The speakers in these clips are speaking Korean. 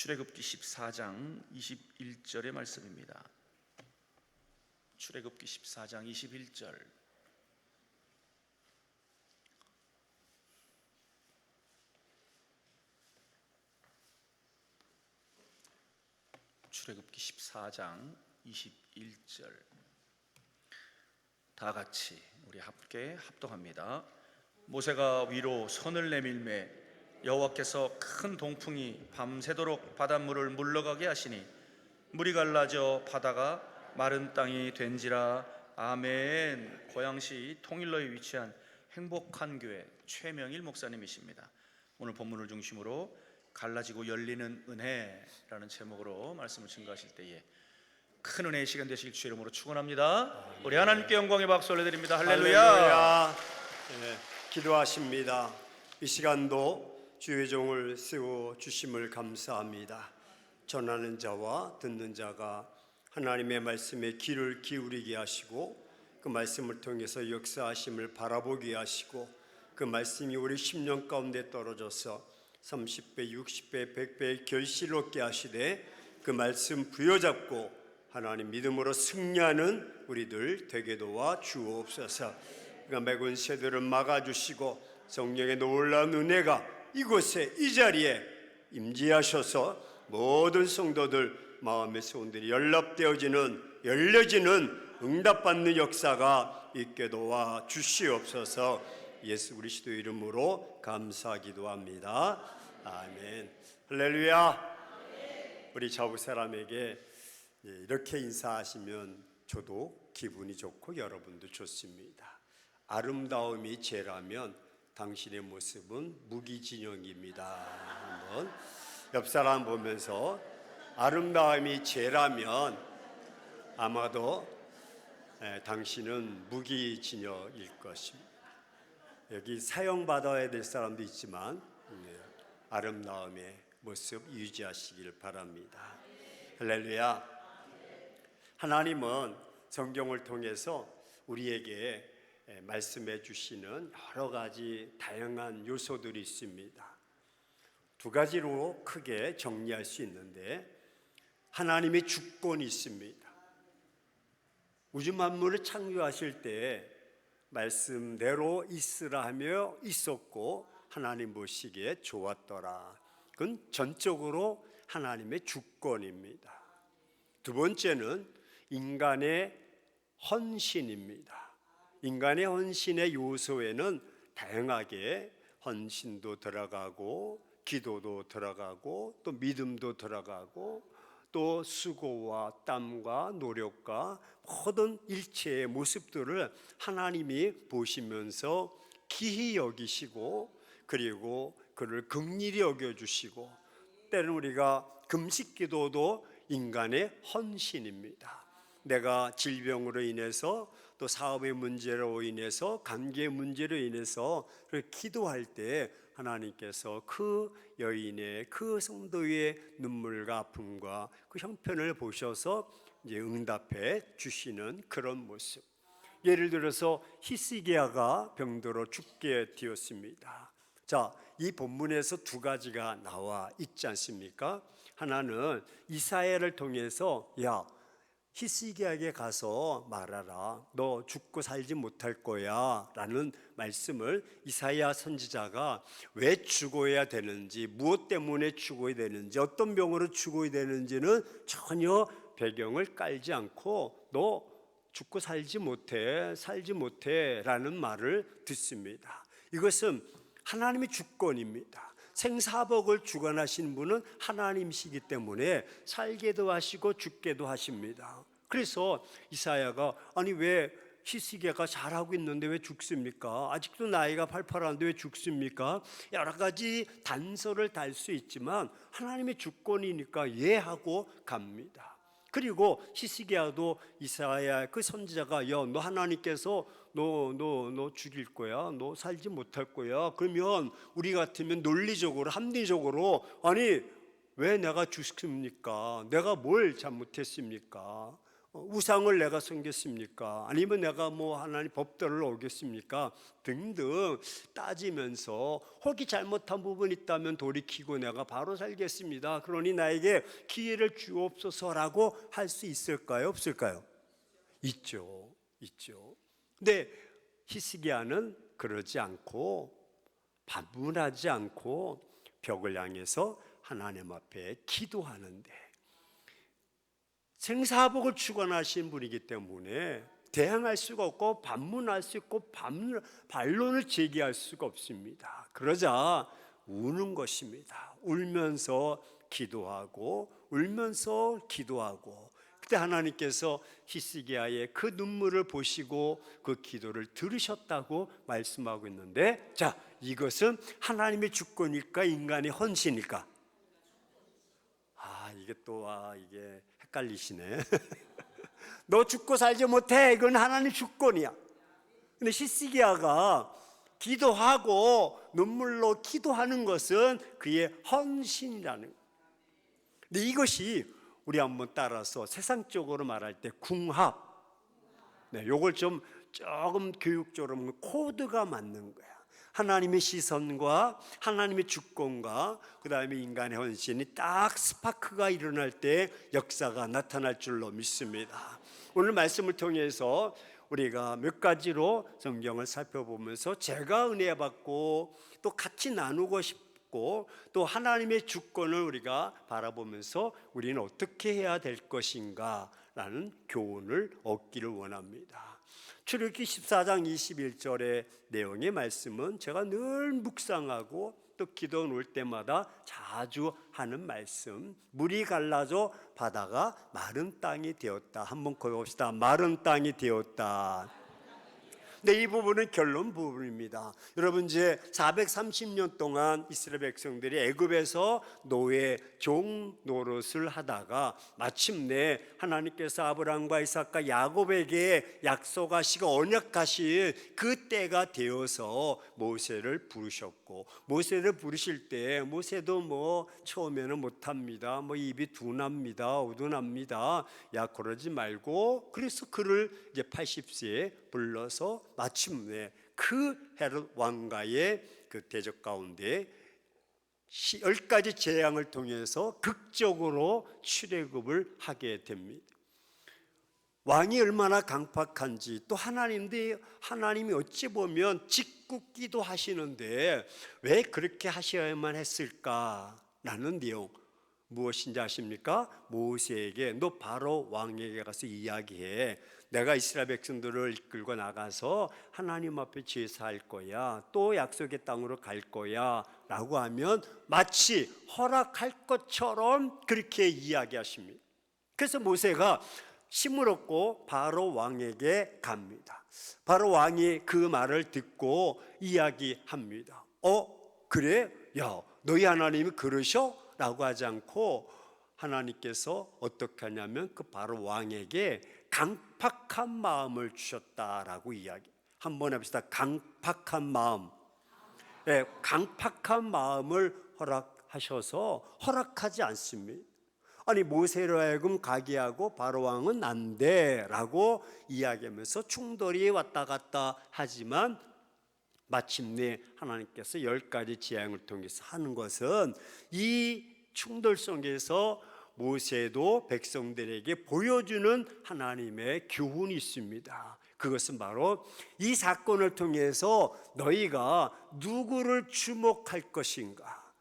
출애굽기 14장 21절의 말씀입니다. 출애굽기 14장 21절. 출애굽기 14장 21절. 다 같이 우리 함께 합독합니다. 모세가 위로 손을 내밀매 여호와께서 큰 동풍이 밤새도록 바닷물을 물러가게 하시니 물이 갈라져 바다가 마른 땅이 된지라. 아멘. 고양시 통일로에 위치한 행복한 교회 최명일 목사님이십니다. 오늘 본문을 중심으로 갈라지고 열리는 은혜라는 제목으로 말씀을 증거하실 때에 큰 은혜의 시간 되시길 주의 이름으로 축원합니다. 우리 하나님께 영광의 박수 올려드립니다. 할렐루야. 네, 기도하십니다. 이 시간도 주의 종을 세워 주심을 감사합니다. 전하는 자와 듣는 자가 하나님의 말씀에 귀를 기울이게 하시고 그 말씀을 통해서 역사하심을 바라보게 하시고 그 말씀이 우리 심령 가운데 떨어져서 30배, 60배, 100배의 결실을 얻게 하시되 그 말씀 부여잡고 하나님 믿음으로 승리하는 우리들 되게 도와 주옵소서. 그러니까 맺은 새들을 막아주시고 성령의 놀라운 은혜가 이곳에 이 자리에 임재하셔서 모든 성도들 마음의 소원들이 연락되어지는 열려지는 응답받는 역사가 있게 도와 주시옵소서. 예수 그리스도 이름으로 감사하기도 합니다. 아멘. 할렐루야. 우리 좌우 사람에게 이렇게 인사하시면 저도 기분이 좋고 여러분도 좋습니다. 아름다움이 죄라면 당신의 모습은 무기징역입니다. 한번 옆 사람 보면서 아름다움이 죄라면 아마도 당신은 무기징역일 것입니다. 여기 사형받아야 될 사람도 있지만 아름다움의 모습 유지하시길 바랍니다. 할렐루야. 하나님은 성경을 통해서 우리에게 말씀해 주시는 여러 가지 다양한 요소들이 있습니다. 두 가지로 크게 정리할 수 있는데 하나님의 주권이 있습니다. 우주 만물을 창조하실 때 말씀대로 있으라 하며 있었고 하나님 보시기에 좋았더라. 그건 전적으로 하나님의 주권입니다. 두 번째는 인간의 헌신입니다. 인간의 헌신의 요소에는 다양하게 헌신도 들어가고 기도도 들어가고 또 믿음도 들어가고 또 수고와 땀과 노력과 모든 일체의 모습들을 하나님이 보시면서 기히 여기시고 그리고 그를 긍휼히 여겨주시고 때로는 우리가 금식기도도 인간의 헌신입니다. 내가 질병으로 인해서 또 사업의 문제로 인해서 관계의 문제로 인해서 기도할 때 하나님께서 그 여인의 그 성도의 눈물과 아픔과 그 형편을 보셔서 이제 응답해 주시는 그런 모습. 예를 들어서 히스기야가 병들어 죽게 되었습니다. 자, 이 본문에서 두 가지가 나와 있지 않습니까? 하나는 이사야를 통해서 히스기야에게 가서 말하라. 너 죽고 살지 못할 거야 라는 말씀을 이사야 선지자가 왜 죽어야 되는지, 무엇 때문에 죽어야 되는지, 어떤 병으로 죽어야 되는지는 전혀 배경을 깔지 않고 너 죽고 살지 못해 라는 말을 듣습니다. 이것은 하나님의 주권입니다. 생사복을 주관하신 분은 하나님이시기 때문에 살게도 하시고 죽게도 하십니다. 그래서 이사야가 아니 왜 히스기야가 잘하고 있는데 왜 죽습니까? 아직도 나이가 팔팔한데 왜 죽습니까? 여러 가지 단서를 달 수 있지만 하나님의 주권이니까 하고 갑니다. 그리고 히스기야도 이사야 그 선지자가 너 하나님께서 너 죽일 거야, 너 살지 못할 거야. 그러면 우리 같으면 논리적으로 합리적으로 아니 왜 내가 죽습니까? 내가 뭘 잘못했습니까? 우상을 내가 섬겼습니까? 아니면 내가 뭐 하나님 법도를 어겼습니까? 등등 따지면서 혹시 잘못한 부분이 있다면 돌이키고 내가 바로 살겠습니다. 그러니 나에게 기회를 주옵소서라고 할 수 있을까요? 없을까요? 있죠. 근데 히스기야는 그러지 않고 반문하지 않고 벽을 향해서 하나님 앞에 기도하는데, 생사복을 주관하신 분이기 때문에 대항할 수가 없고 반문할 수 있고 반론을 제기할 수가 없습니다. 그러자 우는 것입니다. 울면서 기도하고 그때 하나님께서 히스기야의 그 눈물을 보시고 그 기도를 들으셨다고 말씀하고 있는데, 자, 이것은 하나님의 주권일까 인간의 헌신일까? 이게 헷갈리시네. 너 죽고 살지 못해, 이건 하나님 주권이야. 근데 히스기야가 기도하고 눈물로 기도하는 것은 그의 헌신이라는 거예요. 근데 이것이 우리 한번 따라서 세상적으로 말할 때 궁합, 요걸 조금 교육적으로 보면 코드가 맞는 거야. 하나님의 시선과 하나님의 주권과 그 다음에 인간의 헌신이 딱 스파크가 일어날 때 역사가 나타날 줄로 믿습니다. 오늘 말씀을 통해서 우리가 몇 가지로 성경을 살펴보면서 제가 은혜 받고 또 같이 나누고 싶고 또 하나님의 주권을 우리가 바라보면서 우리는 어떻게 해야 될 것인가 라는 교훈을 얻기를 원합니다. 출애굽기 14장 21절의 내용의 말씀은 제가 늘 묵상하고 또 기도 놓을 때마다 자주 하는 말씀, 물이 갈라져 바다가 마른 땅이 되었다. 한번 걸어봅시다. 마른 땅이 되었다. 이 부분은 결론 부분입니다. 여러분, 이제 430년 동안 이스라엘 백성들이 애굽에서 노예 종 노릇을 하다가 마침내 하나님께서 아브라함과 이삭과 야곱에게 약속하시고 언약하신 그 때가 되어서 모세를 부르셨고, 모세를 부르실 때 모세도 처음에는 못합니다. 입이 둔합니다. 어둔합니다. 야, 그러지 말고, 그래서 그를 이제 80세에 불러서 마침내 그 헤롯 왕가의 그 대적 가운데 10가지 재앙을 통해서 극적으로 출애굽을 하게 됩니다. 왕이 얼마나 강팍한지, 또 하나님이 어찌 보면 짓궂기도 하시는데 왜 그렇게 하셔야만 했을까라는 내용, 무엇인지 아십니까? 모세에게 너 바로 왕에게 가서 이야기해. 내가 이스라엘 백성들을 이끌고 나가서 하나님 앞에 제사할 거야. 또 약속의 땅으로 갈 거야 라고 하면 마치 허락할 것처럼 그렇게 이야기하십니다. 그래서 모세가 힘을 얻고 바로 왕에게 갑니다. 바로 왕이 그 말을 듣고 이야기합니다. 그래? 야, 너희 하나님이 그러셔? 라고 하지 않고 하나님께서 어떻게 하냐면 그 바로 왕에게 강팍한 마음을 주셨다라고 이야기. 한번 해봅시다. 강팍한 마음. 네, 강팍한 마음을 허락하셔서 허락하지 않습니다. 아니, 모세로 하여금 가게 하고 바로 왕은 안 돼라고 이야기하면서 충돌이 왔다 갔다 하지만 마침내 하나님께서 10가지 재앙을 통해서 하는 것은 이 충돌 속에서 모세도 백성들에게 보여주는 하나님의 교훈이 있습니다. 그것은 바로 이 사건을 통해서 너희가 누구를 주목할 것인가,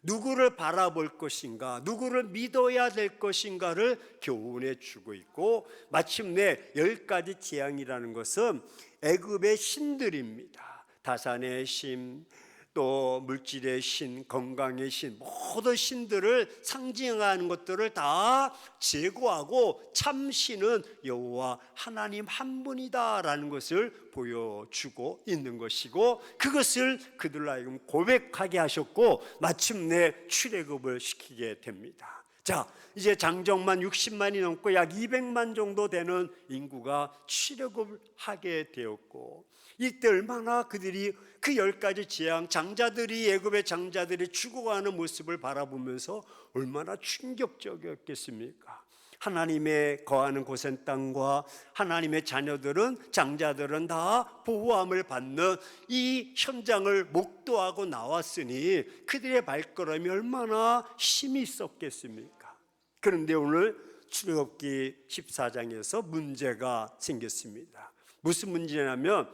누구를 바라볼 것인가, 누구를 믿어야 될 것인가를 교훈해 주고 있고, 마침내 10가지 재앙이라는 것은 애굽의 신들입니다. 다산의 신, 또 물질의 신, 건강의 신, 모든 신들을 상징하는 것들을 다 제거하고 참신은 여호와 하나님 한 분이다라는 것을 보여주고 있는 것이고, 그것을 그들로 하여금 고백하게 하셨고 마침내 출애굽을 시키게 됩니다. 자, 이제 장정만 60만이 넘고 약 200만 정도 되는 인구가 출애굽을 하게 되었고, 이때 얼마나 그들이 그 10가지 재앙, 장자들이, 애굽의 장자들이 죽어가는 모습을 바라보면서 얼마나 충격적이었겠습니까? 하나님의 거하는 고센 땅과 하나님의 자녀들은, 장자들은 다 보호함을 받는 이 현장을 목도하고 나왔으니 그들의 발걸음이 얼마나 힘이 있었겠습니까? 그런데 오늘 출애굽기 14장에서 문제가 생겼습니다. 무슨 문제냐면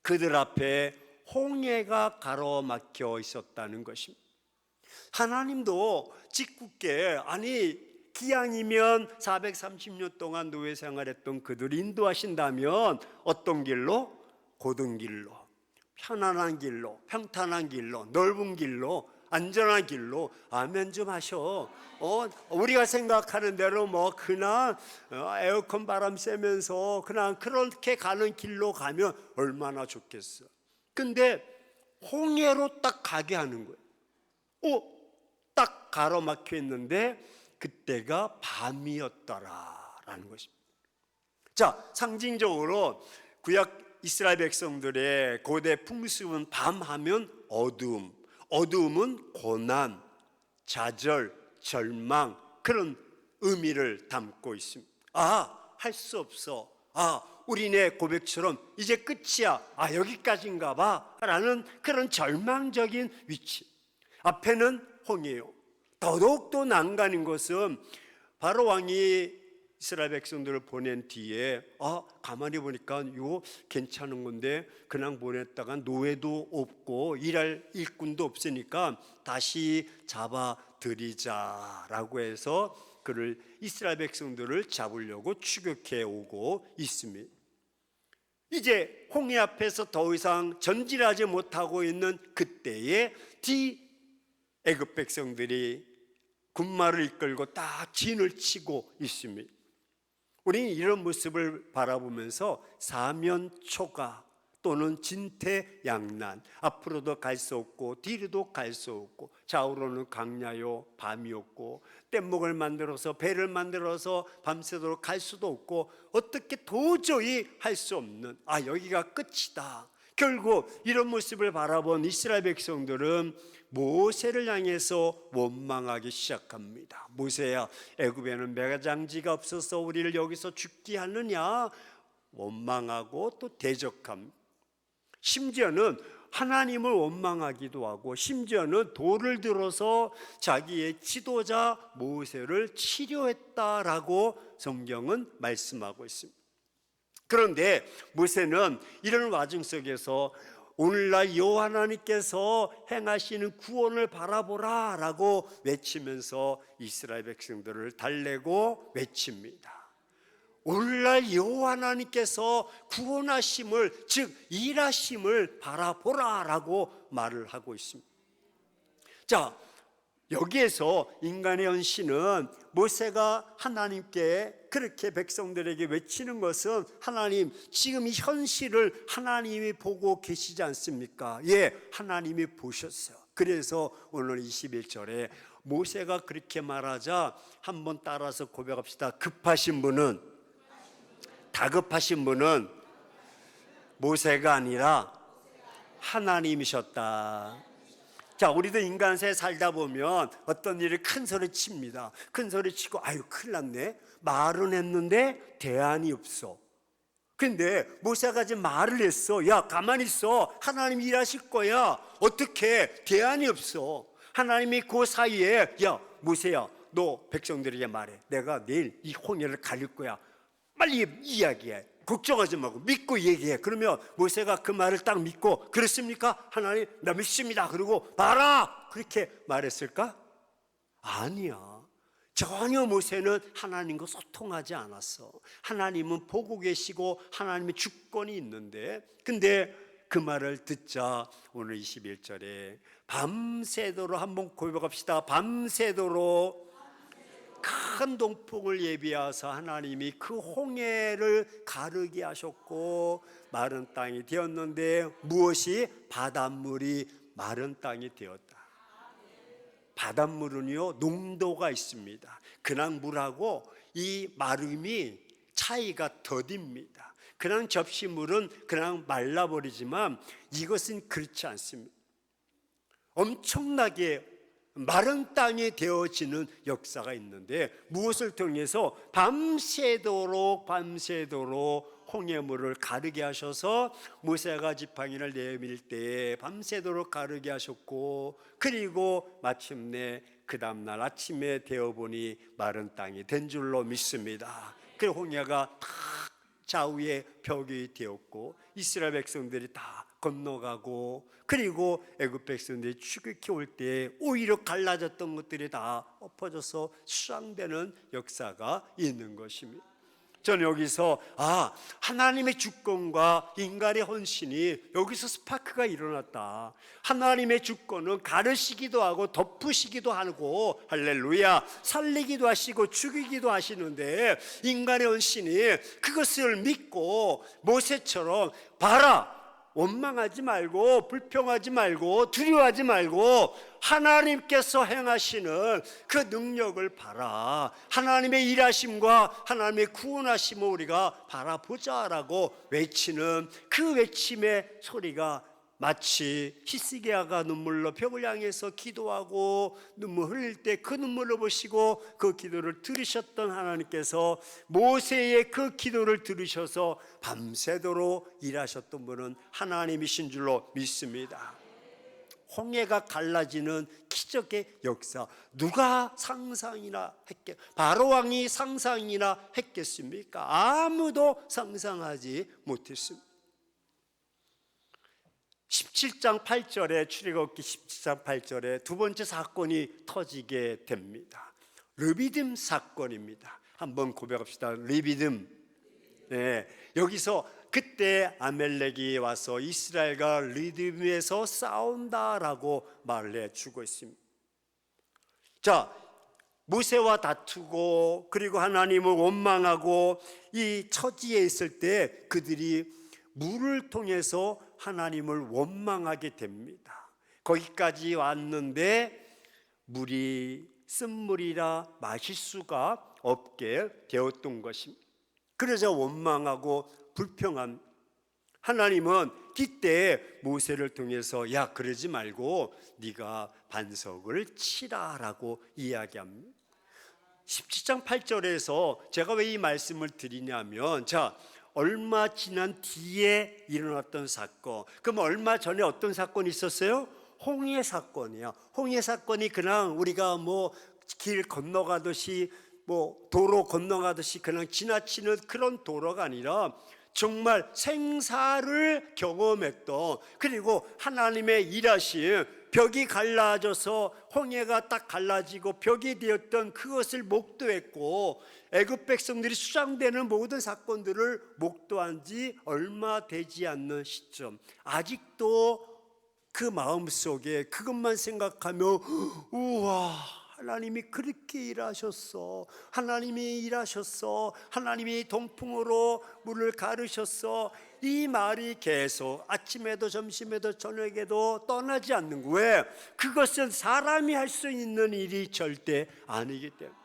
그들 앞에 홍해가 가로막혀 있었다는 것입니다. 하나님도 짓궂게, 아니 기왕이면 430년 동안 노예 생활했던 그들을 인도하신다면 어떤 길로? 곧은 길로, 편안한 길로, 평탄한 길로, 넓은 길로, 안전한 길로. 아멘 좀 하셔. 우리가 생각하는 대로 뭐 그냥 에어컨 바람 쐬면서 그냥 그렇게 가는 길로 가면 얼마나 좋겠어. 근데 홍해로 딱 가게 하는 거예요. 딱 가로막혀 있는데 그때가 밤이었더라라는 것입니다. 자, 상징적으로 구약 이스라엘 백성들의 고대 풍습은 밤하면 어두움, 어두움은 고난, 좌절, 절망, 그런 의미를 담고 있습니다. 할 수 없어. 우리네 고백처럼 이제 끝이야. 여기까지인가 봐 라는 그런 절망적인 위치. 앞에는 홍해요. 더더욱더 난간인 것은 바로 왕이 이스라엘 백성들을 보낸 뒤에 가만히 보니까 이거 괜찮은 건데 그냥 보냈다가 노예도 없고 일할 일꾼도 없으니까 다시 잡아들이자라고 해서 그를 이스라엘 백성들을 잡으려고 추격해 오고 있습니다. 이제 홍해 앞에서 더 이상 전진하지 못하고 있는 그때에 애굽 백성들이 군마를 이끌고 딱 진을 치고 있습니다. 우리는 이런 모습을 바라보면서 사면초가 또는 진퇴양난, 앞으로도 갈 수 없고 뒤로도 갈 수 없고, 좌우로는 강야요 밤이었고, 뗏목을 만들어서 배를 만들어서 밤새도록 갈 수도 없고, 어떻게 도저히 할 수 없는 여기가 끝이다. 결국 이런 모습을 바라본 이스라엘 백성들은 모세를 향해서 원망하기 시작합니다. 모세야, 애굽에는 매장지가 없어서 우리를 여기서 죽게 하느냐? 원망하고 또 대적합니다. 심지어는 하나님을 원망하기도 하고, 심지어는 돌을 들어서 자기의 지도자 모세를 치료했다라고 성경은 말씀하고 있습니다. 그런데 모세는 이런 와중 속에서 오늘날 여호와 하나님께서 행하시는 구원을 바라보라 라고 외치면서 이스라엘 백성들을 달래고 외칩니다. 오늘날 여호와 하나님께서 구원하심을, 즉 일하심을 바라보라 라고 말을 하고 있습니다. 자, 여기에서 인간의 헌신은 모세가 하나님께 그렇게 백성들에게 외치는 것은, 하나님 지금 이 현실을 하나님이 보고 계시지 않습니까? 예, 하나님이 보셨어요. 그래서 오늘 21절에 모세가 그렇게 말하자 한번 따라서 고백합시다. 급하신 분은, 다급하신 분은 모세가 아니라 하나님이셨다. 자, 우리도 인간세에 살다 보면 어떤 일을 큰 소리 칩니다. 큰 소리 치고 큰일 났네. 말은 했는데 대안이 없어. 근데 모세가 지금 말을 했어. 야, 가만히 있어. 하나님 일하실 거야. 어떻게? 대안이 없어. 하나님이 그 사이에, 야 모세야, 너 백성들에게 말해. 내가 내일 이 홍해를 가릴 거야. 빨리 이야기해. 걱정하지 말고 믿고 얘기해. 그러면 모세가 그 말을 딱 믿고, 그렇습니까? 하나님 나 믿습니다. 그리고 봐라, 그렇게 말했을까? 아니야. 전혀 모세는 하나님과 소통하지 않았어. 하나님은 보고 계시고 하나님의 주권이 있는데, 근데 그 말을 듣자 오늘 21절에 밤새도록, 한번 고백합시다. 밤새도록 큰 동풍을 예비하사 하나님이 그 홍해를 가르게 하셨고, 마른 땅이 되었는데 무엇이? 바닷물이 마른 땅이 되었다. 바닷물은요 농도가 있습니다. 그냥 물하고 이 마름이 차이가 더딥니다. 그냥 접시물은 그냥 말라버리지만 이것은 그렇지 않습니다. 엄청나게 마른 땅이 되어지는 역사가 있는데, 무엇을 통해서? 밤새도록 홍해물을 가르게 하셔서 모세가 지팡이를 내밀 때에 밤새도록 가르게 하셨고, 그리고 마침내 그 다음날 아침에 되어보니 마른 땅이 된 줄로 믿습니다. 그리고 홍해가 탁 좌우에 벽이 되었고 이스라엘 백성들이 다 건너가고, 그리고 애굽 백성들이 출애굽해 올 때 오히려 갈라졌던 것들이 다 엎어져서 수상되는 역사가 있는 것입니다. 저는 여기서 하나님의 주권과 인간의 헌신이 여기서 스파크가 일어났다. 하나님의 주권은 가르시기도 하고 덮으시기도 하고, 할렐루야, 살리기도 하시고 죽이기도 하시는데, 인간의 헌신이 그것을 믿고 모세처럼 봐라, 원망하지 말고 불평하지 말고 두려워하지 말고 하나님께서 행하시는 그 능력을 봐라, 하나님의 일하심과 하나님의 구원하심을 우리가 바라보자라고 외치는 그 외침의 소리가 마치 히스기야가 눈물로 벽을 향해서 기도하고 눈물 흘릴 때 그 눈물을 보시고 그 기도를 들으셨던 하나님께서 모세의 그 기도를 들으셔서 밤새도록 일하셨던 분은 하나님이신 줄로 믿습니다. 홍해가 갈라지는 기적의 역사, 누가 상상이나 했겠? 바로 왕이 상상이나 했겠습니까? 아무도 상상하지 못했습니다. 17장 8절에 출애굽기 17장 8절에 두 번째 사건이 터지게 됩니다. 르비딤 사건입니다. 한번 고백합시다. 르비딤. 네, 여기서 그때 아멜렉이 와서 이스라엘과 르비딤에서 싸운다라고 말을 해주고 있습니다. 자, 모세와 다투고 그리고 하나님을 원망하고 이 처지에 있을 때 그들이 물을 통해서 하나님을 원망하게 됩니다. 거기까지 왔는데 물이 쓴물이라 마실 수가 없게 되었던 것입니다. 그래서 원망하고 불평한 하나님은 이때 모세를 통해서 야, 그러지 말고 네가 반석을 치라라고 이야기합니다. 17장 8절에서 제가 왜 이 말씀을 드리냐면, 자, 얼마 지난 뒤에 일어났던 사건. 그럼 얼마 전에 어떤 사건이 있었어요? 홍해 사건이야. 홍해 사건이 그냥 우리가 길 건너가듯이 도로 건너가듯이 그냥 지나치는 그런 도로가 아니라 정말 생사를 경험했던, 그리고 하나님의 일하심, 벽이 갈라져서 홍해가 딱 갈라지고 벽이 되었던 그것을 목도했고, 애굽 백성들이 수장되는 모든 사건들을 목도한 지 얼마 되지 않는 시점, 아직도 그 마음속에 그것만 생각하며 우와, 하나님이 그렇게 일하셨어, 하나님이 일하셨어, 하나님이 동풍으로 물을 가르셨어, 이 말이 계속 아침에도 점심에도 저녁에도 떠나지 않는 거예요. 왜? 그것은 사람이 할 수 있는 일이 절대 아니기 때문에.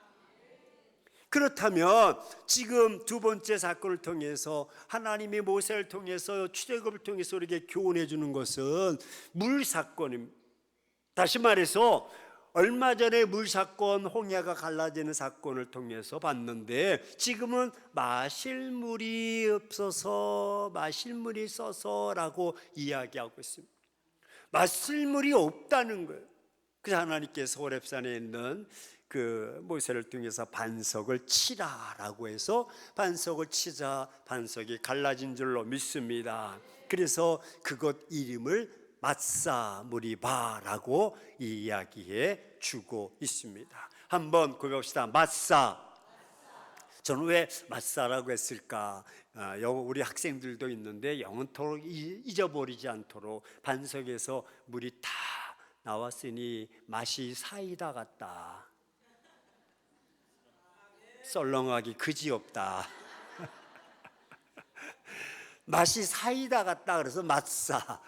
그렇다면 지금 두 번째 사건을 통해서 하나님이 모세를 통해서 출애굽을 통해서 우리에게 교훈해 주는 것은 물 사건입니다. 다시 말해서 얼마 전에 물 사건, 홍해가 갈라지는 사건을 통해서 봤는데, 지금은 마실 물이 없어서, 마실 물이 써서라고 이야기하고 있습니다. 마실 물이 없다는 거예요. 그래서 하나님께서 호렙산에 있는 그 모세를 통해서 반석을 치라라고 해서 반석을 치자 반석이 갈라진 줄로 믿습니다. 그래서 그것 이름을 마사 무리바라고 이야기해 주고 있습니다. 한번 고백합시다. 마사. 저는 왜 마사라고 했을까? 우리 학생들도 있는데 영원토록 잊어버리지 않도록 반석에서 물이 다 나왔으니 맛이 사이다 같다, 썰렁하기 그지없다. 맛이 사이다 같다 그래서 마사.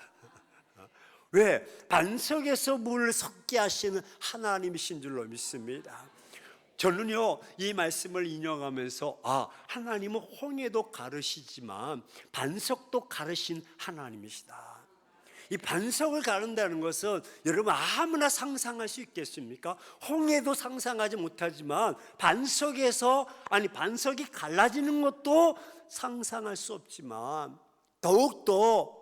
왜? 반석에서 물을 섞게 하시는 하나님이신 줄로 믿습니다. 저는요, 이 말씀을 인용하면서 하나님은 홍해도 가르시지만 반석도 가르신 하나님이시다. 이 반석을 가른다는 것은 여러분 아무나 상상할 수 있겠습니까? 홍해도 상상하지 못하지만 반석이 갈라지는 것도 상상할 수 없지만 더욱더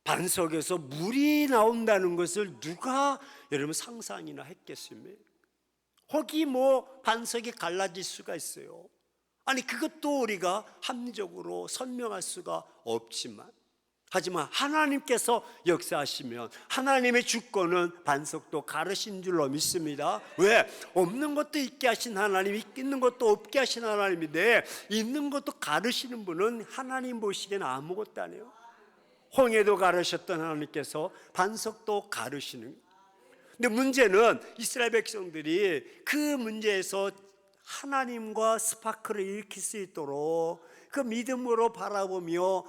반석에서 물이 나온다는 것을 누가 여러분 상상이나 했겠습니까? 혹이 반석이 갈라질 수가 있어요. 아니 그것도 우리가 합리적으로 설명할 수가 없지만 하지만 하나님께서 역사하시면 하나님의 주권은 반석도 가르신 줄로 믿습니다. 왜? 없는 것도 있게 하신 하나님, 있는 것도 없게 하신 하나님인데 있는 것도 가르시는 분은 하나님 보시기에는 아무것도 아니에요. 홍해도 가르셨던 하나님께서 반석도 가르시는. 근데 문제는 이스라엘 백성들이 그 문제에서 하나님과 스파크를 일으킬 수 있도록 그 믿음으로 바라보며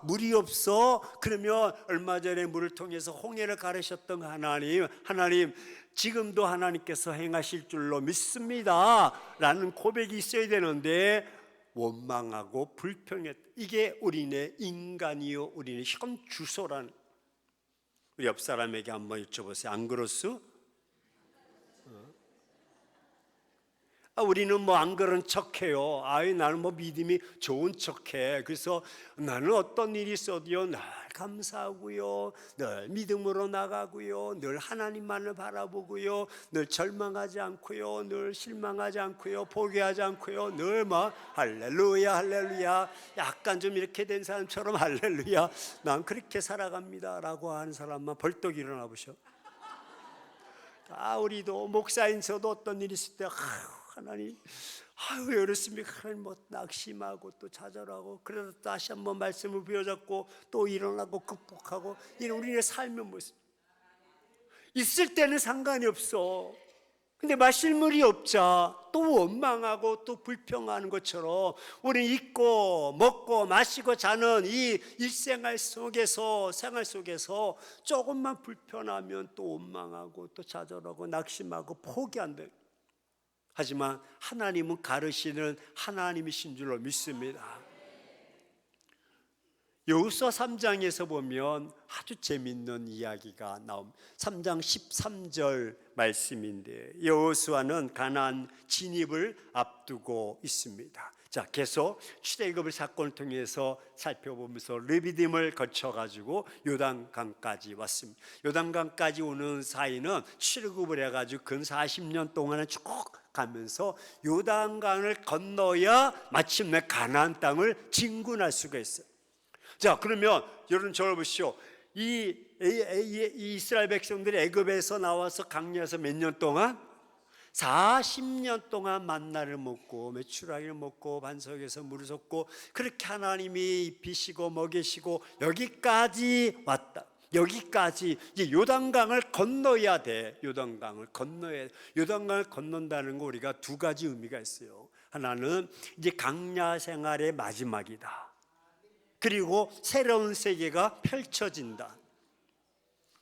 물이 없어? 그러면 얼마 전에 물을 통해서 홍해를 가르셨던 하나님 지금도 하나님께서 행하실 줄로 믿습니다 라는 고백이 있어야 되는데 원망하고 불평했다. 이게 우리네 인간이요 우리네 현 주소라는. 우리 옆 사람에게 한번 여쭤보세요. 안 그렇소? 우리는 안 그런 척해요. 나는 믿음이 좋은 척해. 그래서 나는 어떤 일이 있어도요 늘 감사하고요, 늘 믿음으로 나가고요, 늘 하나님만을 바라보고요, 늘 절망하지 않고요, 늘 실망하지 않고요, 포기하지 않고요, 늘 할렐루야 할렐루야. 약간 좀 이렇게 된 사람처럼 할렐루야 난 그렇게 살아갑니다 라고 하는 사람만 벌떡 일어나 보셔. 우리도 목사인 저도 어떤 일이 있을 때 하나님 왜 그렇습니까? 하나님 낙심하고 또 좌절하고 그래서 다시 한번 말씀을 부여잡고 또 일어나고 극복하고 이런 우리의 삶의 모습. 있을 때는 상관이 없어. 근데 마실 물이 없자 또 원망하고 또 불평하는 것처럼 우리는 있고 먹고 마시고 자는 이 일생활 속에서 생활 속에서 조금만 불편하면 또 원망하고 또 좌절하고 낙심하고 포기한다. 하지만 하나님은 가르시는 하나님이신 줄로 믿습니다. 여호수아 3장에서 보면 아주 재밌는 이야기가 나옵니다. 3장 13절 말씀인데 여호수아는 가나안 진입을 앞두고 있습니다. 자, 계속 출애굽을 사건을 통해서 살펴보면서 르비딤을 거쳐가지고 요단강까지 왔습니다. 요단강까지 오는 사이는 출애굽을 해가지고 근 40년 동안은 쭉 가면서 요단강을 건너야 마침내 가나안 땅을 진군할 수가 있어요. 자, 그러면 여러분 저를 보시오. 이 이스라엘 백성들이 애굽에서 나와서 강야에서 몇 년 동안? 40년 동안 만나를 먹고 메추라기를 먹고 반석에서 물을 쏟고 그렇게 하나님이 입히시고 먹이시고 여기까지 왔다. 여기까지 이제 요단강을 건너야 돼. 요단강을 건너야 돼. 요단강을 건넌다는 거 우리가 두 가지 의미가 있어요. 하나는 이제 강야 생활의 마지막이다. 그리고 새로운 세계가 펼쳐진다.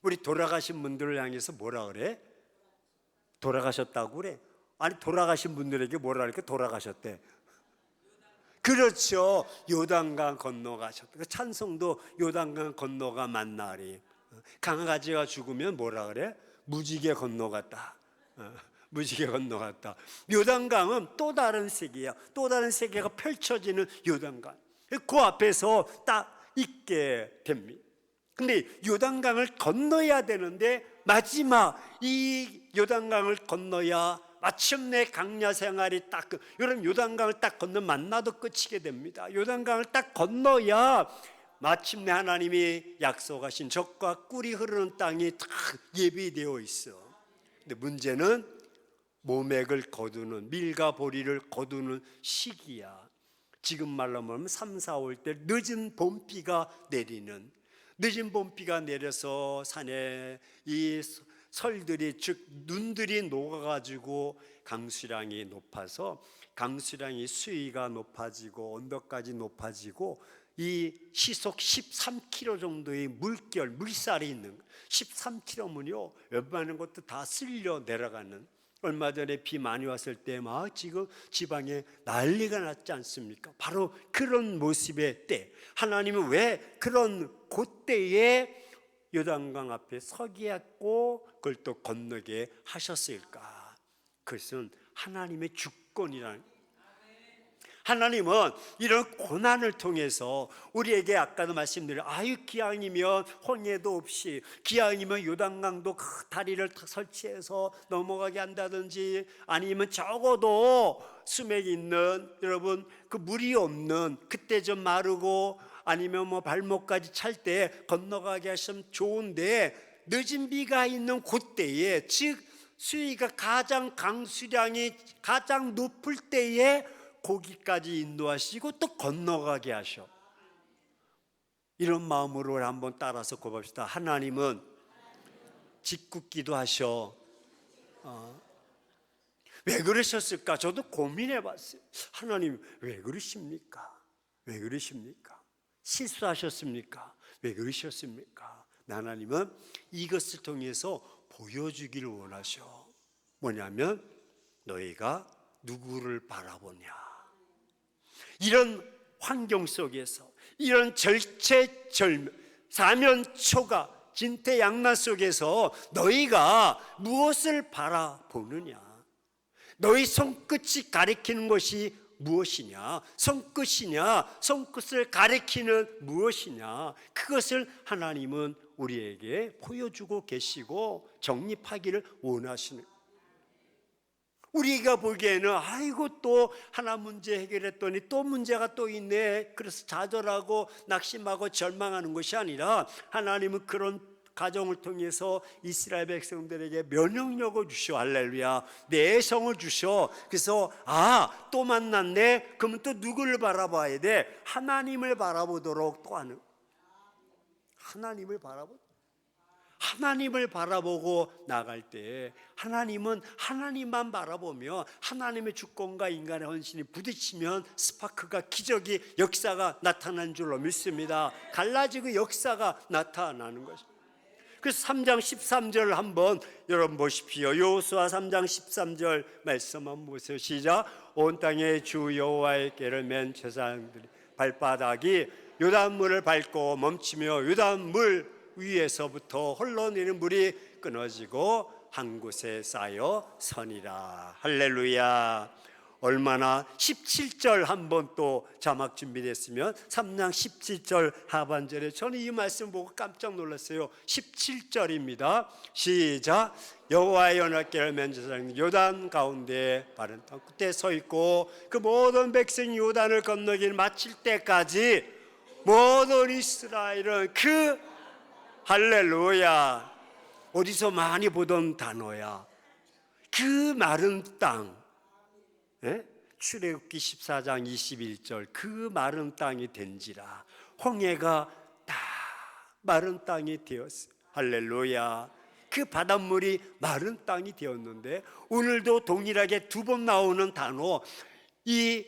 우리 돌아가신 분들을 향해서 뭐라 그래? 돌아가셨다고 그래? 아니 돌아가신 분들에게 뭐라 그러니까 돌아가셨대. 그렇죠. 요단강 건너가셨다. 그 찬송도 요단강 건너가 만나리. 강아지가 죽으면 뭐라 그래? 무지개 건너갔다. 무지개 건너갔다. 요단강은 또 다른 세계야. 또 다른 세계가 펼쳐지는 요단강. 그 앞에서 딱 있게 됩니다. 근데 요단강을 건너야 되는데 마지막 이 요단강을 건너야 마침내 강야 생활이 딱 여러분 요단강을 딱 건너 만나도 끝이게 됩니다. 요단강을 딱 건너야 마침내 하나님이 약속하신 젖과 꿀이 흐르는 땅이 딱 예비되어 있어. 근데 문제는 모맥을 거두는 밀과 보리를 거두는 시기야. 지금 말로 하면 3, 4월 때 늦은 봄비가 내리는 늦은 봄비가 내려서 산에 이 설들이 즉 눈들이 녹아가지고 강수량이 높아서 강수량이 수위가 높아지고 언덕까지 높아지고 이 시속 13km 정도의 물살이 있는 13km면요 웬만한 것도 다 쓸려 내려가는. 얼마 전에 비 많이 왔을 때 막 지금 지방에 난리가 났지 않습니까? 바로 그런 모습의 때 하나님은 왜 그런 그때에 요단강 앞에 서게 했고 그걸 또 건너게 하셨을까? 그것은 하나님의 주권이라는, 하나님은 이런 고난을 통해서 우리에게 아까도 말씀드린 기왕이면 홍해도 없이, 기왕이면 요단강도 그 다리를 설치해서 넘어가게 한다든지, 아니면 적어도 수맥이 있는, 여러분 그 물이 없는, 그때 좀 마르고 아니면 뭐 발목까지 찰 때 건너가게 하시면 좋은데, 늦은 비가 있는 그때에, 즉 수위가 가장, 강수량이 가장 높을 때에 거기까지 인도하시고 또 건너가게 하셔. 이런 마음으로 한번 따라서 고백합시다. 하나님은 짓궂기도 하셔. 왜 그러셨을까? 저도 고민해 봤어요. 하나님 왜 그러십니까? 왜 그러십니까? 실수하셨습니까? 왜 그러셨습니까? 하나님은 이것을 통해서 보여주기를 원하셔. 뭐냐면 너희가 누구를 바라보냐. 이런 환경 속에서, 이런 절체절명, 사면초가 진퇴양난 속에서 너희가 무엇을 바라보느냐? 너희 손끝이 가리키는 것이 무엇이냐? 손끝이냐? 손끝을 가리키는 무엇이냐? 그것을 하나님은 우리에게 보여주고 계시고 정립하기를 원하시는, 우리가 보기에는 또 하나 문제 해결했더니 또 문제가 또 있네, 그래서 좌절하고 낙심하고 절망하는 것이 아니라, 하나님은 그런 가정을 통해서 이스라엘 백성들에게 면역력을 주셔. 할렐루야. 내성을 주셔. 그래서 또 만났네, 그러면 또 누구를 바라봐야 돼? 하나님을 바라보도록 또 하는, 하나님을 바라보고 나갈 때, 하나님은 하나님만 바라보며 하나님의 주권과 인간의 헌신이 부딪히면 스파크가, 기적이, 역사가 나타나는 줄로 믿습니다. 갈라지고 역사가 나타나는 것입니다. 그래서 3장 13절 한번 여러분 보십시오. 여호수아 3장 13절 말씀 한번 보세요. 시작. 온 땅에 주 여호와의께를 맨 제사장들이 발바닥이 요단물을 밟고 멈추며 요단물 위에서부터 흘러내리는 물이 끊어지고 한 곳에 쌓여 서니라. 할렐루야. 얼마나, 17절 한번 또 자막 준비됐으면 3장 17절 하반절에, 저는 이 말씀 보고 깜짝 놀랐어요. 17절입니다. 시작. 여호와의 언약궤를 맨 제사장이 요단 가운데 바른 땅 끝에 서 있고, 그 모든 백성이 요단을 건너길 마칠 때까지 모든 이스라엘은 할렐루야. 어디서 많이 보던 단어야. 그 마른 땅, 출애굽기 14장 21절, 그 마른 땅이 된지라. 홍해가 다 마른 땅이 되었어요. 할렐루야. 그 바닷물이 마른 땅이 되었는데, 오늘도 동일하게 두 번 나오는 단어, 이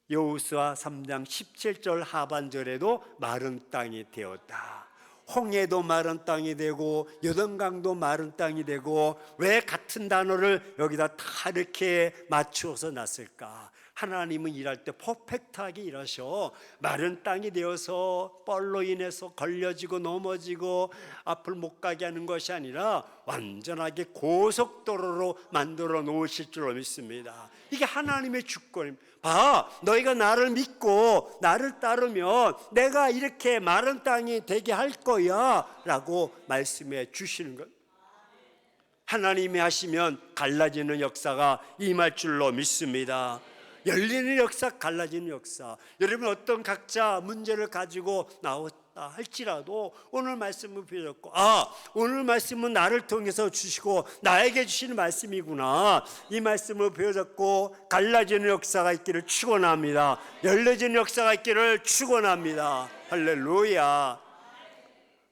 여호수아 3장 17절 하반절에도 마른 땅이 되었다. 홍해도 마른 땅이 되고 요단강도 마른 땅이 되고, 왜 같은 단어를 여기다 다 이렇게 맞추어서 놨을까? 하나님은 일할 때 퍼펙트하게 일하셔. 마른 땅이 되어서 뻘로 인해서 걸려지고 넘어지고 앞을 못 가게 하는 것이 아니라 완전하게 고속도로로 만들어 놓으실 줄로 믿습니다. 이게 하나님의 주권입니다. 너희가 나를 믿고 나를 따르면 내가 이렇게 마른 땅이 되게 할 거야 라고 말씀해 주시는 것. 하나님이 하시면 갈라지는 역사가 임할 줄로 믿습니다. 열리는 역사, 갈라지는 역사. 여러분 어떤 각자 문제를 가지고 나왔다 할지라도 오늘 말씀을 배웠고, 오늘 말씀은 나를 통해서 주시고 나에게 주시는 말씀이구나, 이 말씀을 배워졌고 갈라지는 역사가 있기를 축원합니다. 열려지는 역사가 있기를 축원합니다. 할렐루야.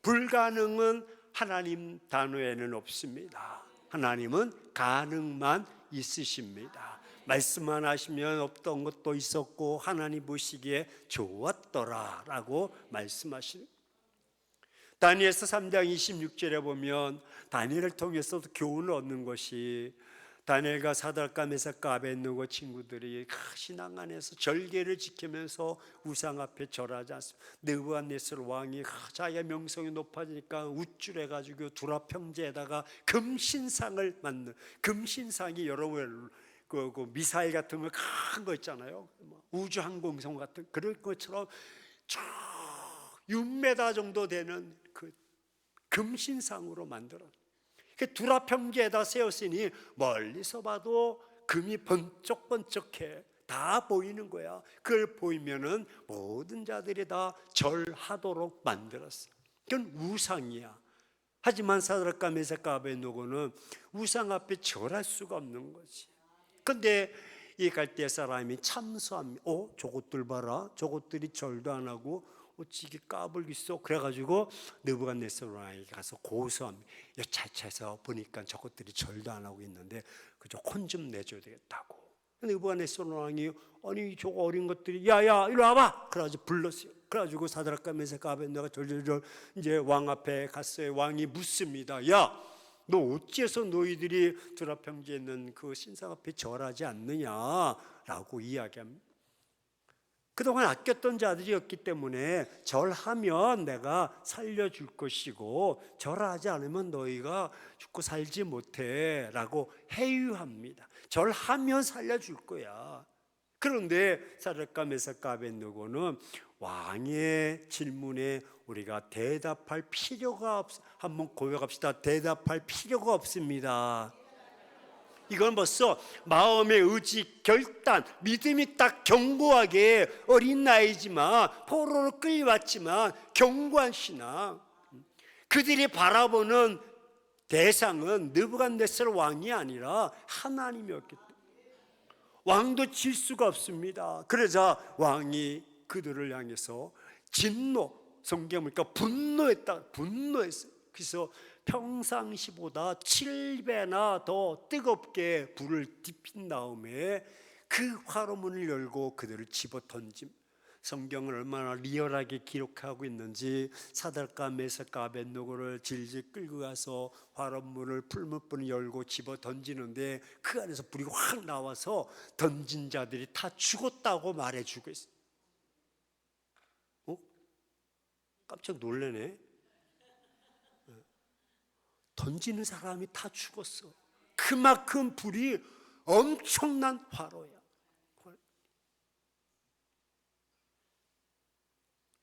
불가능은 하나님 단어에는 없습니다. 하나님은 가능만 있으십니다. 말씀만 하시면 없던 것도 있었고 하나님 보시기에 좋았더라 라고 말씀하시는, 다니엘서 3장 26절에 보면 다니엘을 통해서도 교훈을 얻는 것이, 다니엘과 사드락과 메삭과 아벳느고 친구들이 신앙 안에서 절개를 지키면서 우상 앞에 절하지 않습니다. 느부갓네살 왕이 자기의 명성이 높아지니까 우쭐해가지고 두라 평지에다가 금신상을 만든, 금신상이 여러분 그 미사일 같은 거 큰 거 있잖아요. 우주항공성 같은 그런 것처럼 쭉 6m 정도 되는 그 금신상으로 만들어. 두라 평지에다 세웠으니 멀리서 봐도 금이 번쩍번쩍해. 다 보이는 거야. 그걸 보이면은 모든 자들이 다 절하도록 만들었어. 그건 우상이야. 하지만 사드락과 메삭과 아벳느고는 우상 앞에 절할 수가 없는 거지. 근데 이 갈대 사람이 참소합니다. 저것들 봐라. 저것들이 절도 안 하고 어찌게 까불겠어. 그래가지고 느부갓네살 왕에게 가서 고소합니다. 차차에서 보니까 저것들이 절도 안 하고 있는데 그저 혼 좀 내줘야 되겠다고. 느부갓네살 왕이 아니 저거 어린 것들이 야야 이리 와봐. 그래가지고 불렀어요. 그래가지고 사드락과 메삭과 아벳느고가 절절절 이제 왕 앞에 갔어요. 왕이 묻습니다. 야, 너 어찌해서 너희들이 두라 평지에 있는 그 신상 앞에 절하지 않느냐라고 이야기합니다. 그동안 아꼈던 자들이었기 때문에 절하면 내가 살려줄 것이고 절하지 않으면 너희가 죽고 살지 못해 라고 해유합니다. 절하면 살려줄 거야. 그런데 사드락과 메삭과 아벳느고는 왕의 질문에 우리가 대답할 필요가 한번 고백합시다. 대답할 필요가 없습니다. 이건 벌써 마음의 의지, 결단, 믿음이 딱 견고하게 어린 나이지만 포로로 끌려왔지만 견고한 신앙. 그들이 바라보는 대상은 느부갓네살 왕이 아니라 하나님이었기 때문에 왕도 질 수가 없습니다. 그러자 왕이 그들을 향해서 진노, 성경 보니까 분노했어요. 그래서 평상시보다 7배나 더 뜨겁게 불을 지핀 다음에 그 화로문을 열고 그들을 집어 던짐. 성경을 얼마나 리얼하게 기록하고 있는지 사드락과 메삭과 아벳느고를 질질 끌고 가서 화로문을 풀무불을 열고 집어 던지는데 그 안에서 불이 확 나와서 던진 자들이 다 죽었다고 말해주고 있어요. 깜짝 놀라네. 던지는 사람이 다 죽었어. 그만큼 불이 엄청난 화로야.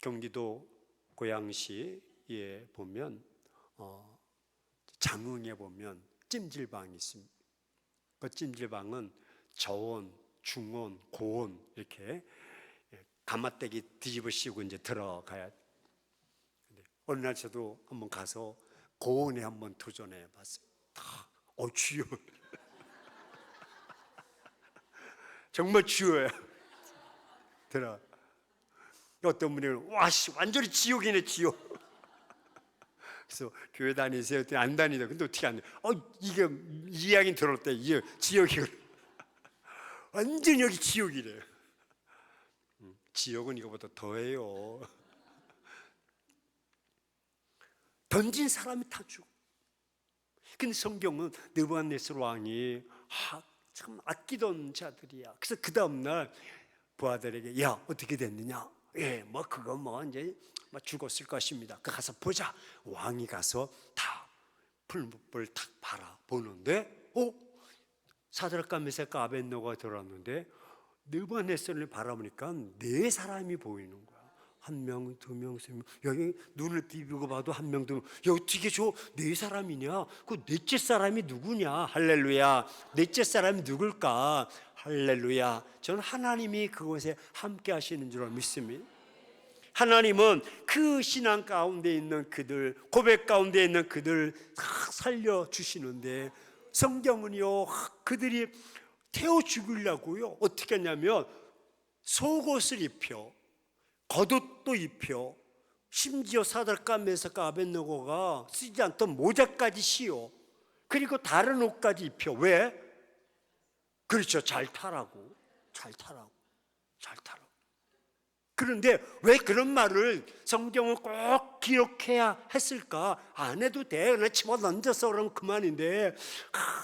경기도 고양시에 보면 장흥에 보면 찜질방이 있습니다. 그 찜질방은 저온, 중온, 고온 이렇게 가마떼기 뒤집어 씌우고 이제 들어가야 돼. 어느 날 저도 한번 가서 고온에 한번 도전해 봤어요. 주여. 정말 주여야. 들어. 어떤 분이 완전히 지옥이네, 지옥. 그래서 교회 다니세요? 안 다니다. 근데 어떻게 안 돼? 이게 이야기 들을 때 이게 지옥이 완전 여기 지옥이래. 지옥은 이거보다 더해요. 던진 사람이 다 죽어. 근데 성경은 느부갓네살 왕이 참 아끼던 자들이야. 그래서 그 다음날 부하들에게 야 어떻게 됐느냐? 그거 이제 죽었을 것입니다. 가서 보자. 왕이 가서 다 풀무불 탁 바라 보는데 사드락과 메삭과 아벳느고가 들어왔는데 느부갓네살을 바라보니까 4사람이 보이는 거야. 1명, 2명, 3명. 여기 눈을 비비고 봐도 1명, 2명. 야, 어떻게 저 4사람이냐? 그 넷째 사람이 누구냐? 할렐루야. 넷째 사람이 누굴까? 할렐루야. 저는 하나님이 그곳에 함께 하시는 줄 믿습니다. 하나님은 그 신앙 가운데 있는 그들, 고백 가운데 있는 그들 다 살려주시는데 성경은요, 그들이 태워 죽이려고요. 어떻게 했냐면 속옷을 입혀, 겉옷도 입혀, 심지어 사드락과 메삭과 아벳느고가 쓰지 않던 모자까지 씌워, 그리고 다른 옷까지 입혀. 왜? 그렇죠. 잘 타라고. 그런데 왜 그런 말을 성경은 꼭 기록해야 했을까? 안 해도 돼. 그냥 집어던져서 그러면 그만인데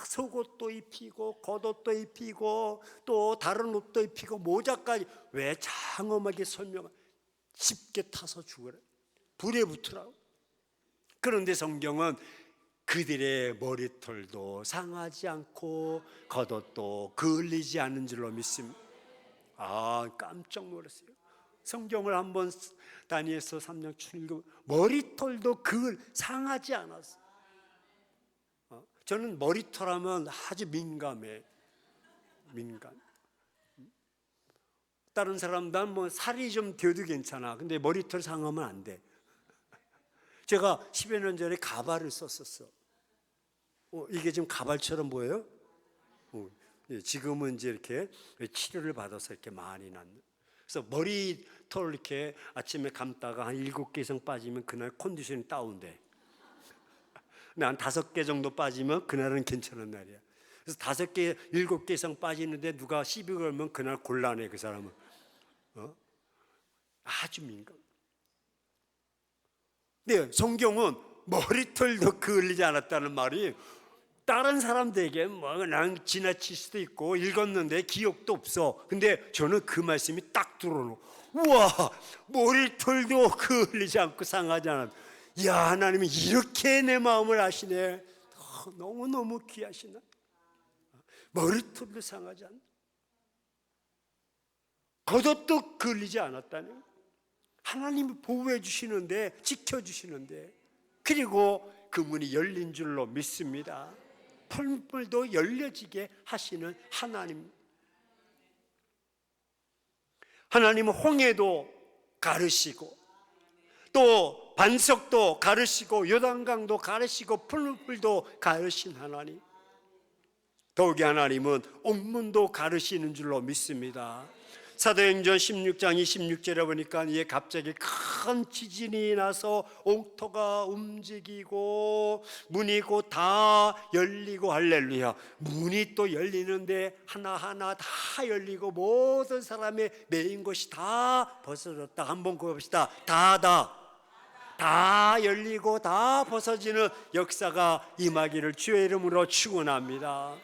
속옷도 입히고 겉옷도 입히고 또 다른 옷도 입히고 모자까지 왜 장엄하게 설명? 쉽게 타서 죽으라. 불에 붙으라고. 그런데 성경은 그들의 머리털도 상하지 않고 겉옷도 그을리지 않은 줄로 믿습니다. 깜짝 놀랐어요. 성경을 한번 다니엘서 3장 읽으면 머리털도 상하지 않았어. 저는 머리털하면 아주 민감. 다른 사람들은 뭐 살이 좀 되어도 괜찮아. 근데 머리털 상하면 안 돼. 제가 10여 년 전에 가발을 썼었어. 이게 좀 가발처럼 보여요? 지금은 이제 이렇게 치료를 받아서 이렇게 많이 났네. 그래서 머리털 이렇게 아침에 감다가 한 7개 이상 빠지면 그날 컨디션이 다운돼. 근데 한 5개 정도 빠지면 그날은 괜찮은 날이야. 그래서 5개, 7개 이상 빠지는데 누가 시비 걸면 그날 곤란해, 그 사람은. 아주 민감. 근데 성경은 머리털도 그을리지 않았다는 말이 다른 사람들에게 뭐 그냥 지나칠 수도 있고 읽었는데 기억도 없어. 근데 저는 그 말씀이 딱 들어오고, 우와, 머리털도 그을리지 않고 상하지 않았다. 이야, 하나님이 이렇게 내 마음을 아시네. 너무너무 귀하시나. 머리털도 상하지 않다. 겉옷도 그을리지 않았다네. 하나님이 보호해 주시는데, 지켜주시는데, 그리고 그 문이 열린 줄로 믿습니다. 풀물도 열려지게 하시는 하나님. 하나님은 홍해도 가르시고 또 반석도 가르시고 요단강도 가르시고 풀물도 가르신 하나님. 더욱이 하나님은 옥문도 가르시는 줄로 믿습니다. 사도행전 16장 26절에 보니까 이게 갑자기 큰 지진이 나서 옥토가 움직이고 문이 곧 다 열리고, 할렐루야. 문이 또 열리는데 하나하나 다 열리고 모든 사람의 매인 것이 다 벗어졌다. 한번 구해봅시다. 다 열리고 다 벗어지는 역사가 임하기를 주의 이름으로 축원합니다.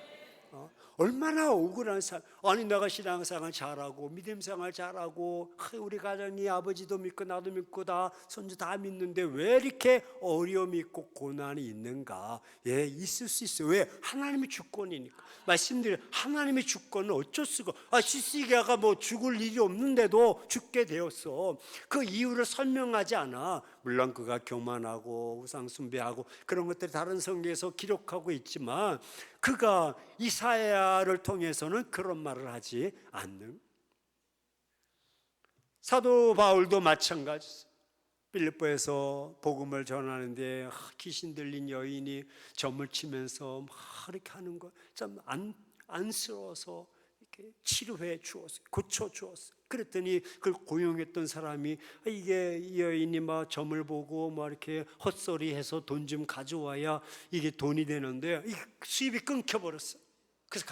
얼마나 억울한 삶. 아니 내가 신앙생활 잘하고 믿음생활 잘하고 우리 가정이 아버지도 믿고 나도 믿고 다 손주 다 믿는데 왜 이렇게 어려움이 있고 고난이 있는가? 있을 수 있어요. 왜? 하나님의 주권이니까. 말씀드려요. 하나님의 주권은 어쩔 수가. 시시기아가 뭐 죽을 일이 없는데도 죽게 되었어. 그 이유를 설명하지 않아. 물론 그가 교만하고 우상 숭배하고 그런 것들이 다른 성경에서 기록하고 있지만 그가 이사야를 통해서는 그런 말을 하지 않는. 사도 바울도 마찬가지. 빌립보에서 복음을 전하는데 귀신 들린 여인이 점을 치면서 막 이렇게 하는 거 참 안쓰러워서 이렇게 치료해 주었어요. 고쳐 주었어요. 그랬더니 그걸 고용했던 사람이 이게 이 여인이 막 점을 보고 막 이렇게 헛소리해서 돈 좀 가져와야 이게 돈이 되는데 이 수입이 끊겨버렸어. 그래서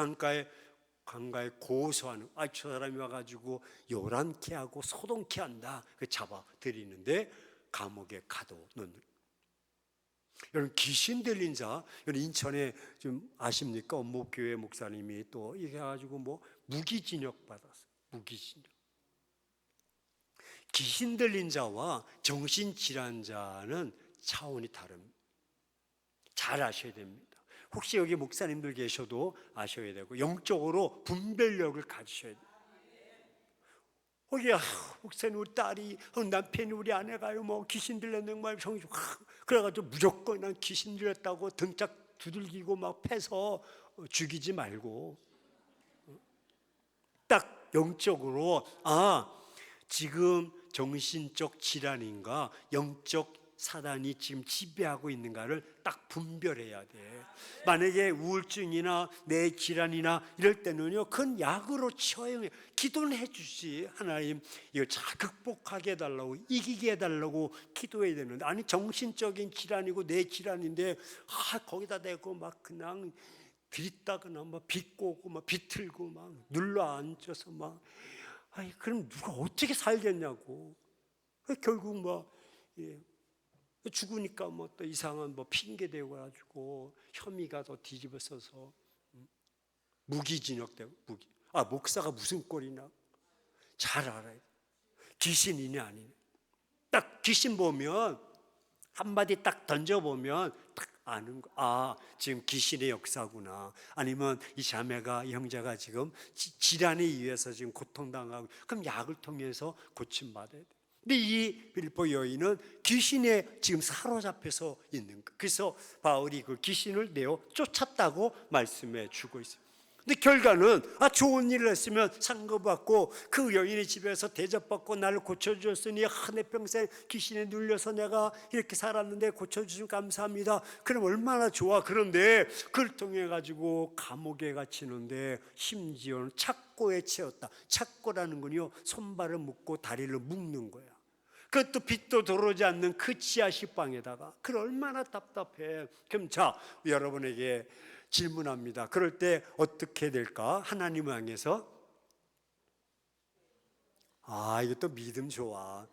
강가에 고소하는, 저 사람이 와가지고 요란케 하고 소동케 한다. 그 잡아 들이는데 감옥에 가둬놓는. 여러분, 귀신 들린 자, 여러분 인천에 좀 아십니까? 엄목교회 목사님이 또 이렇게 해가지고 뭐 무기징역 받았어요. 무기징역. 귀신 들린 자와 정신질환자는 차원이 다릅니다. 잘 아셔야 됩니다. 혹시 여기 목사님들 계셔도 아셔야 되고 영적으로 분별력을 가지셔야 돼요. 목사님 우리 딸이 남편이 우리 아내가요 뭐 귀신 들렸는 말 정신 그래가지고 무조건 난 귀신 들렸다고 등짝 두들기고 막 패서 죽이지 말고 딱 영적으로 지금 정신적 질환인가 영적 사단이 지금 지배하고 있는가를 딱 분별해야 돼. 만약에 우울증이나 내 질환이나 이럴 때는요, 그건 약으로 처형해. 기도는 해주지. 하나님 이거 잘 극복하게 해달라고, 이기게 해달라고 기도해야 되는데, 아니 정신적인 질환이고 내 질환인데 거기다 대고 막 그냥 들이다거나 막 비꼬고 막 비틀고 막 눌러 앉아서 막 아이, 그럼 누가 어떻게 살겠냐고. 결국 뭐, 예, 죽으니까 뭐 또 이상한 뭐 핑계 대고 가지고 혐의가 더 뒤집어서서 무기징역되고 목사가 무슨 꼴이나 잘 알아요. 귀신이냐 아니냐. 딱 귀신 보면 한마디 딱 던져보면 딱 아는 거. 아, 지금 귀신의 역사구나. 아니면 이 자매가, 이 형제가 지금 질환에 의해서 지금 고통당하고, 그럼 약을 통해서 고침받아야 돼. 근데 이 빌립보 여인은 귀신에 지금 사로잡혀서 있는 거. 그래서 바울이 그 귀신을 내어 쫓았다고 말씀해 주고 있어요. 근데 결과는 좋은 일을 했으면 상급받고 그 여인의 집에서 대접받고 나를 고쳐주셨으니 내 평생 귀신에 눌려서 내가 이렇게 살았는데 고쳐주시면 감사합니다. 그럼 얼마나 좋아. 그런데 그걸 통해 가지고 감옥에 갇히는데 심지어는 착고에 채웠다. 착고라는 건요, 손발을 묶고 다리를 묶는 거야. 그것도 빛도 들어오지 않는 그 지하 식방에다가. 그 얼마나 답답해. 그럼 자, 여러분에게 질문합니다. 그럴 때 어떻게 될까? 하나님을 향해서 이것도 믿음 좋아.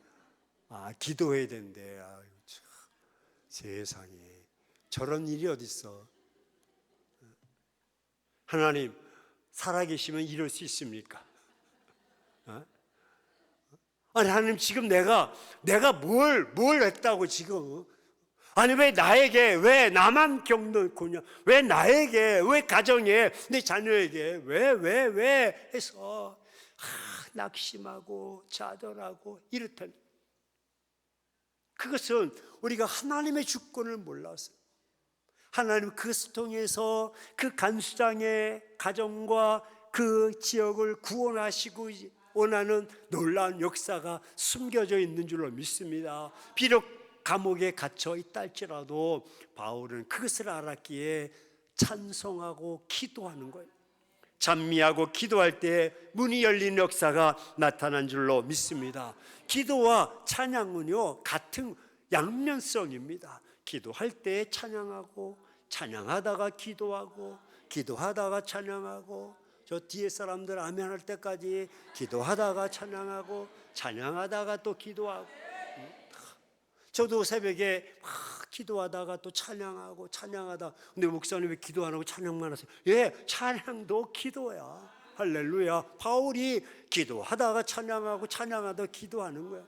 기도해야 된대. 참, 세상에 저런 일이 어딨어. 하나님 살아계시면 이럴 수 있습니까? 아니 하나님 지금 내가 뭘 했다고 지금. 아니 왜 나에게, 왜 나만 겪는 고냐, 왜 나에게, 왜 가정에, 내 자녀에게 왜 해서 낙심하고 좌절하고 이렇다. 그것은 우리가 하나님의 주권을 몰라서, 하나님 그것을 통해서 그 간수장의 가정과 그 지역을 구원하시고 원하는 놀라운 역사가 숨겨져 있는 줄로 믿습니다. 비록 감옥에 갇혀 있다 할지라도 바울은 그것을 알았기에 찬송하고 기도하는 거예요. 찬미하고 기도할 때 문이 열리는 역사가 나타난 줄로 믿습니다. 기도와 찬양은요, 같은 양면성입니다. 기도할 때 찬양하고, 찬양하다가 기도하고, 기도하다가 찬양하고, 저 뒤에 사람들 아멘 할 때까지 기도하다가 찬양하고, 찬양하다가 또 기도하고. 저도 새벽에 막 기도하다가 또 찬양하고 찬양하다. 근데 목사님 왜 기도 안 하고 찬양만 하세요? 예, 찬양도 기도야. 할렐루야. 바울이 기도하다가 찬양하고 찬양하다가 기도하는 거야.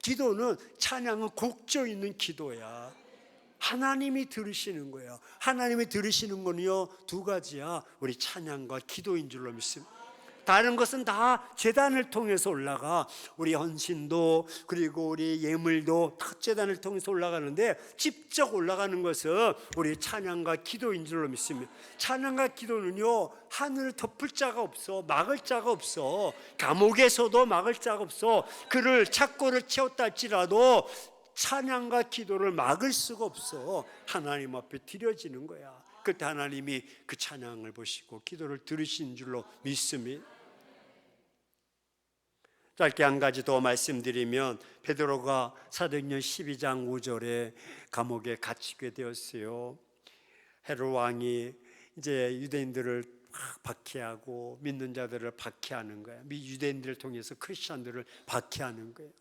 기도는, 찬양은 곡조 있는 기도야. 하나님이 들으시는 거야. 하나님이 들으시는 거는요, 두 가지야. 우리 찬양과 기도인 줄로 믿습니다. 다른 것은 다 제단을 통해서 올라가. 우리 헌신도, 그리고 우리 예물도 다 제단을 통해서 올라가는데, 직접 올라가는 것은 우리 찬양과 기도인 줄로 믿습니다. 찬양과 기도는요, 하늘을 덮을 자가 없어. 막을 자가 없어. 감옥에서도 막을 자가 없어. 그를 착고를 채웠다 할지라도 찬양과 기도를 막을 수가 없어. 하나님 앞에 드려지는 거야. 그때 하나님이 그 찬양을 보시고 기도를 들으신 줄로 믿습니다. 짧게 한 가지 더 말씀드리면, 베드로가 사도행전 12장 5절에 감옥에 갇히게 되었어요. 헤롯 왕이 이제 유대인들을 박해하고 믿는 자들을 박해하는 거예요. 유대인들을 통해서 크리스천들을 박해하는 거예요.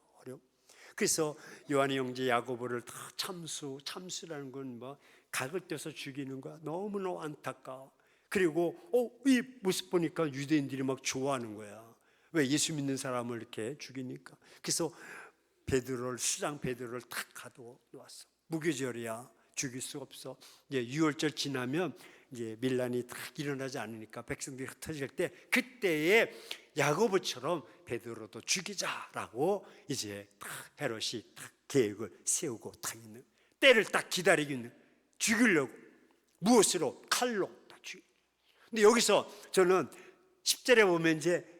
그래서 요한의 형제 야고보를 다 참수라는 건 뭐 각을 떼서 죽이는 거야. 너무너무 안타까워. 그리고 이 모습 보니까 유대인들이 막 좋아하는 거야. 왜? 예수 믿는 사람을 이렇게 죽이니까. 그래서 수장 베드로를 탁 가둬놓았어. 무교절이야. 죽일 수 없어. 이제 유월절 지나면 이제 밀란이 딱 일어나지 않으니까 백성들이 흩어질 때, 그때에 야고보처럼 베드로도 죽이자라고 이제 딱 헤롯이 딱 계획을 세우고 딱 있는, 때를 딱 기다리고 있는, 죽이려고. 무엇으로? 칼로 딱 죽이. 근데 여기서 저는 10절에 보면 이제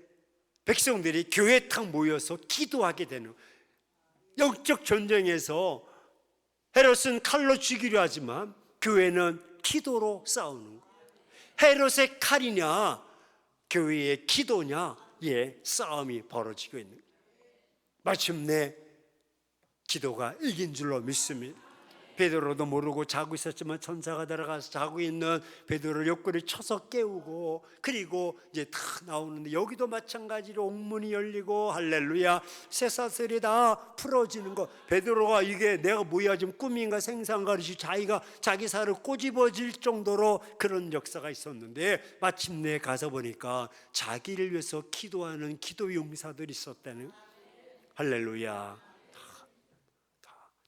백성들이 교회에 탁 모여서 기도하게 되는, 영적 전쟁에서 헤롯은 칼로 죽이려 하지만 교회는 기도로 싸우는 거예요. 헤롯의 칼이냐 교회의 기도냐, 싸움이 벌어지고 있는 거예요. 마침내 기도가 이긴 줄로 믿습니다. 베드로도 모르고 자고 있었지만 천사가 들어가서 자고 있는 베드로를 옆구리 쳐서 깨우고, 그리고 이제 다 나오는데 여기도 마찬가지로 옥문이 열리고 할렐루야, 쇠사슬이 다 풀어지는 거. 베드로가 이게 내가 뭐야 지금 꿈인가 생사인가 그러시 자기가 자기 살을 꼬집어질 정도로 그런 역사가 있었는데, 마침내 가서 보니까 자기를 위해서 기도하는 기도 용사들이 있었다는. 할렐루야.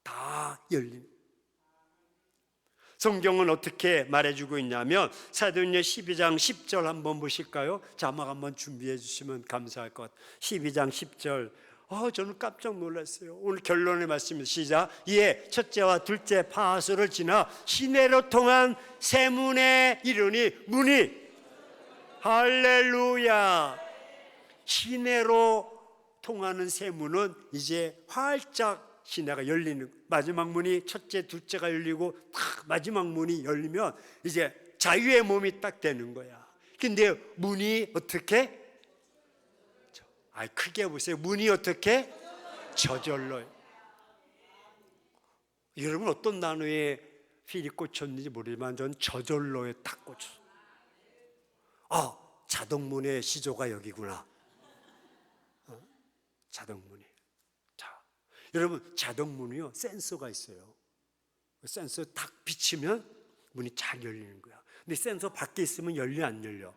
다 열린. 성경은 어떻게 말해주고 있냐면 사도행전 12장 10절 한번 보실까요? 자막 한번 준비해 주시면 감사할 것 같아요. 12장 10절. 저는 깜짝 놀랐어요. 오늘 결론의 말씀입니다. 시작. 이에 첫째와 둘째 파하수를 지나 시내로 통한 세문에 이르니 문이, 할렐루야, 시내로 통하는 세문은 이제 활짝 시내가 열리는, 마지막 문이 첫째 둘째가 열리고 탁 마지막 문이 열리면 이제 자유의 몸이 딱 되는 거야. 근데 문이 어떻게? 크게 보세요. 문이 어떻게? 저절로. 여러분 어떤 단어에 필이 꽂혔는지 모르지만 전 저절로에 딱 꽂혔어요. 자동문의 시조가 여기구나. 자동문이. 여러분 자동문이요 센서가 있어요. 센서 딱 비치면 문이 잘 열리는 거야. 근데 센서 밖에 있으면 열려 안 열려?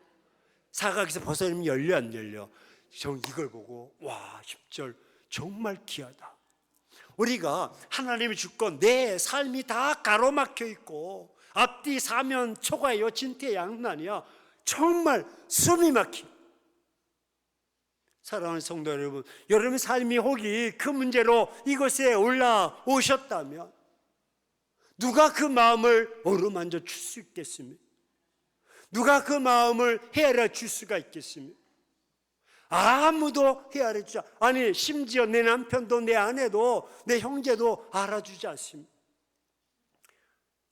사각에서 벗어나면 열려 안 열려? 저 이걸 보고 와 10절 정말 귀하다. 우리가 하나님의 주권 내 삶이 다 가로막혀 있고 앞뒤 사면 초과요 진퇴양난이야. 정말 숨이 막혀. 사랑하는 성도 여러분, 여러분의 삶이 혹이 그 문제로 이것에 올라오셨다면 누가 그 마음을 어루만져 줄 수 있겠습니까? 누가 그 마음을 헤아려 줄 수가 있겠습니까? 아무도 헤아려 주지 않습니다. 아니 심지어 내 남편도 내 아내도 내 형제도 알아주지 않습니다.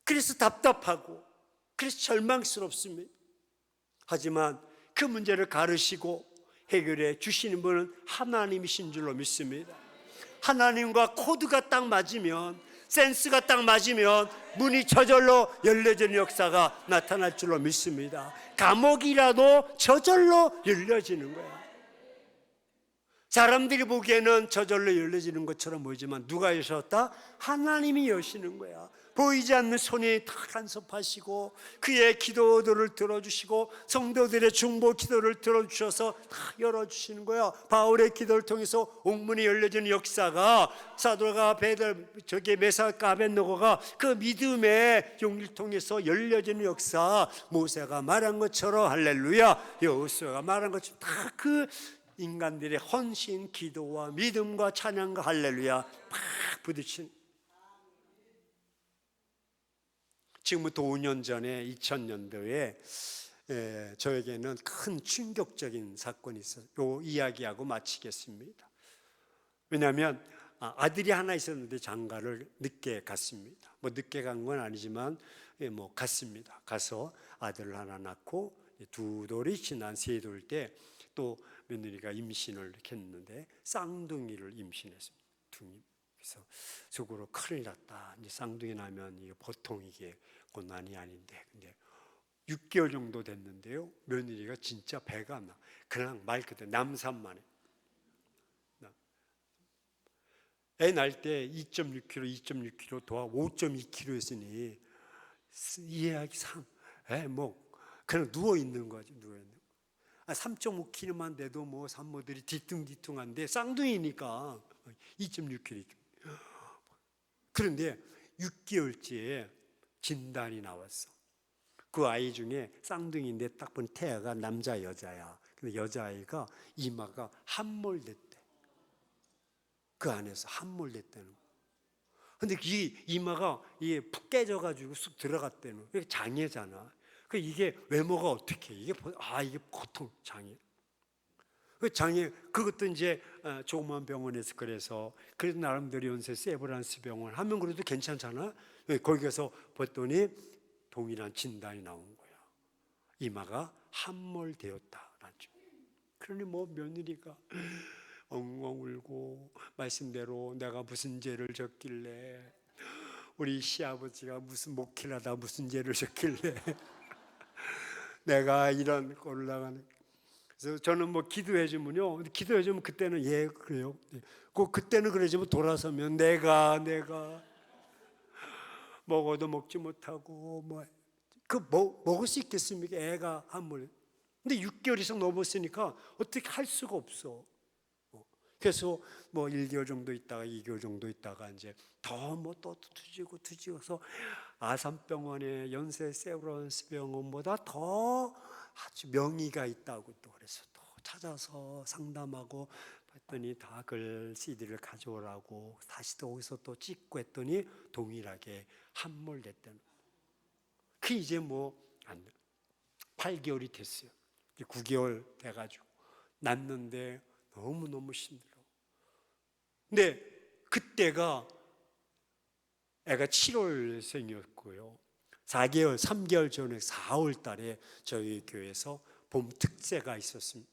그래서 답답하고 그래서 절망스럽습니다. 하지만 그 문제를 가르시고 해결해 주시는 분은 하나님이신 줄로 믿습니다. 하나님과 코드가 딱 맞으면, 센스가 딱 맞으면 문이 저절로 열려지는 역사가 나타날 줄로 믿습니다. 감옥이라도 저절로 열려지는 거야. 사람들이 보기에는 저절로 열려지는 것처럼 보이지만 누가 여셨다? 하나님이 여시는 거야. 보이지 않는 손이 다 간섭하시고 그의 기도들을 들어주시고 성도들의 중보 기도를 들어주셔서 다 열어주시는 거야. 바울의 기도를 통해서 옥문이 열려지는 역사가 사도가 메사가 아벤노고가 그 믿음의 용기를 통해서 열려지는 역사, 모세가 말한 것처럼 할렐루야, 여호수아가 말한 것처럼 다 그 인간들의 헌신, 기도와 믿음과 찬양과 할렐루야 팍 부딪힌. 지금부터 5년 전에 2000년도에 저에게는 큰 충격적인 사건이 있어요. 이 이야기하고 마치겠습니다. 왜냐하면 아들이 하나 있었는데 장가를 늦게 갔습니다. 뭐 늦게 간 건 아니지만 뭐 갔습니다. 가서 아들을 하나 낳고 두 돌이 지난 세 돌 때 또 며느리가 임신을 했는데 쌍둥이를 임신했습니다. 그래서 속으로 큰일 났다. 이제 쌍둥이 나면 이게 보통 이게 고난이 아닌데, 근데 6개월 정도 됐는데요. 며느리가 진짜 배가 나. 그냥 말 그대로 남산만 해. 애 날 때 2.6kg 도와 5.2kg였으니 이해하기 뭐 그냥 누워 있는 거지, 누워 있는. 3.5kg만 돼도 뭐 산모들이 뒤뚱뒤뚱한데 쌍둥이니까 2.6kg. 그런데 6개월째에 진단이 나왔어. 그 아이 중에 쌍둥이인데 딱 본 태아가 남자 여자야. 근데 여자아이가 이마가 함몰됐대. 그 안에서 함몰됐다는 거. 근데 이 이마가 이게 푹 깨져가지고 쑥 들어갔다는 거. 이게 장애잖아. 그 이게 외모가 어떻게? 이게 보통 장애. 그 장애 그것도 이제 조그만 병원에서 그래서 나름대로 연세 세브란스 병원 하면 그래도 괜찮잖아. 거기 가서 봤더니 동일한 진단이 나온 거야. 이마가 함몰되었다라는 점. 그러니 뭐 며느리가 엉엉 울고 말씀대로 내가 무슨 죄를 졌길래 우리 시아버지가 무슨 목회를 하다 무슨 죄를 졌길래 내가 이런 꼴을 당하는. 그래서 저는 뭐 기도해 주면요, 기도해 주면 그때는 예 그래요. 그때는 그러지만 돌아서면 내가 먹어도 먹지 못하고 먹을 수 있겠습니까? 애가 한물. 근데 6개월 이상 넘었으니까 어떻게 할 수가 없어. 그래서 뭐 1개월 정도 있다가 2개월 정도 있다가 이제 더 뭐 또 투지고서 아산병원에 연세 세브란스 병원보다 더 아주 명의가 있다고 또 그래서 또 찾아서 상담하고 했더니 다 그 CD를 가져오라고 다시 또 거기서 또 찍고 했더니 동일하게 함몰됐다는. 그 이제 뭐 안 8개월이 됐어요. 9개월 돼가지고 났는데 너무너무 힘들어. 근데 그때가 애가 7월생이었고요. 3개월 전에 4월 달에 저희 교회에서 봄 특세가 있었습니다.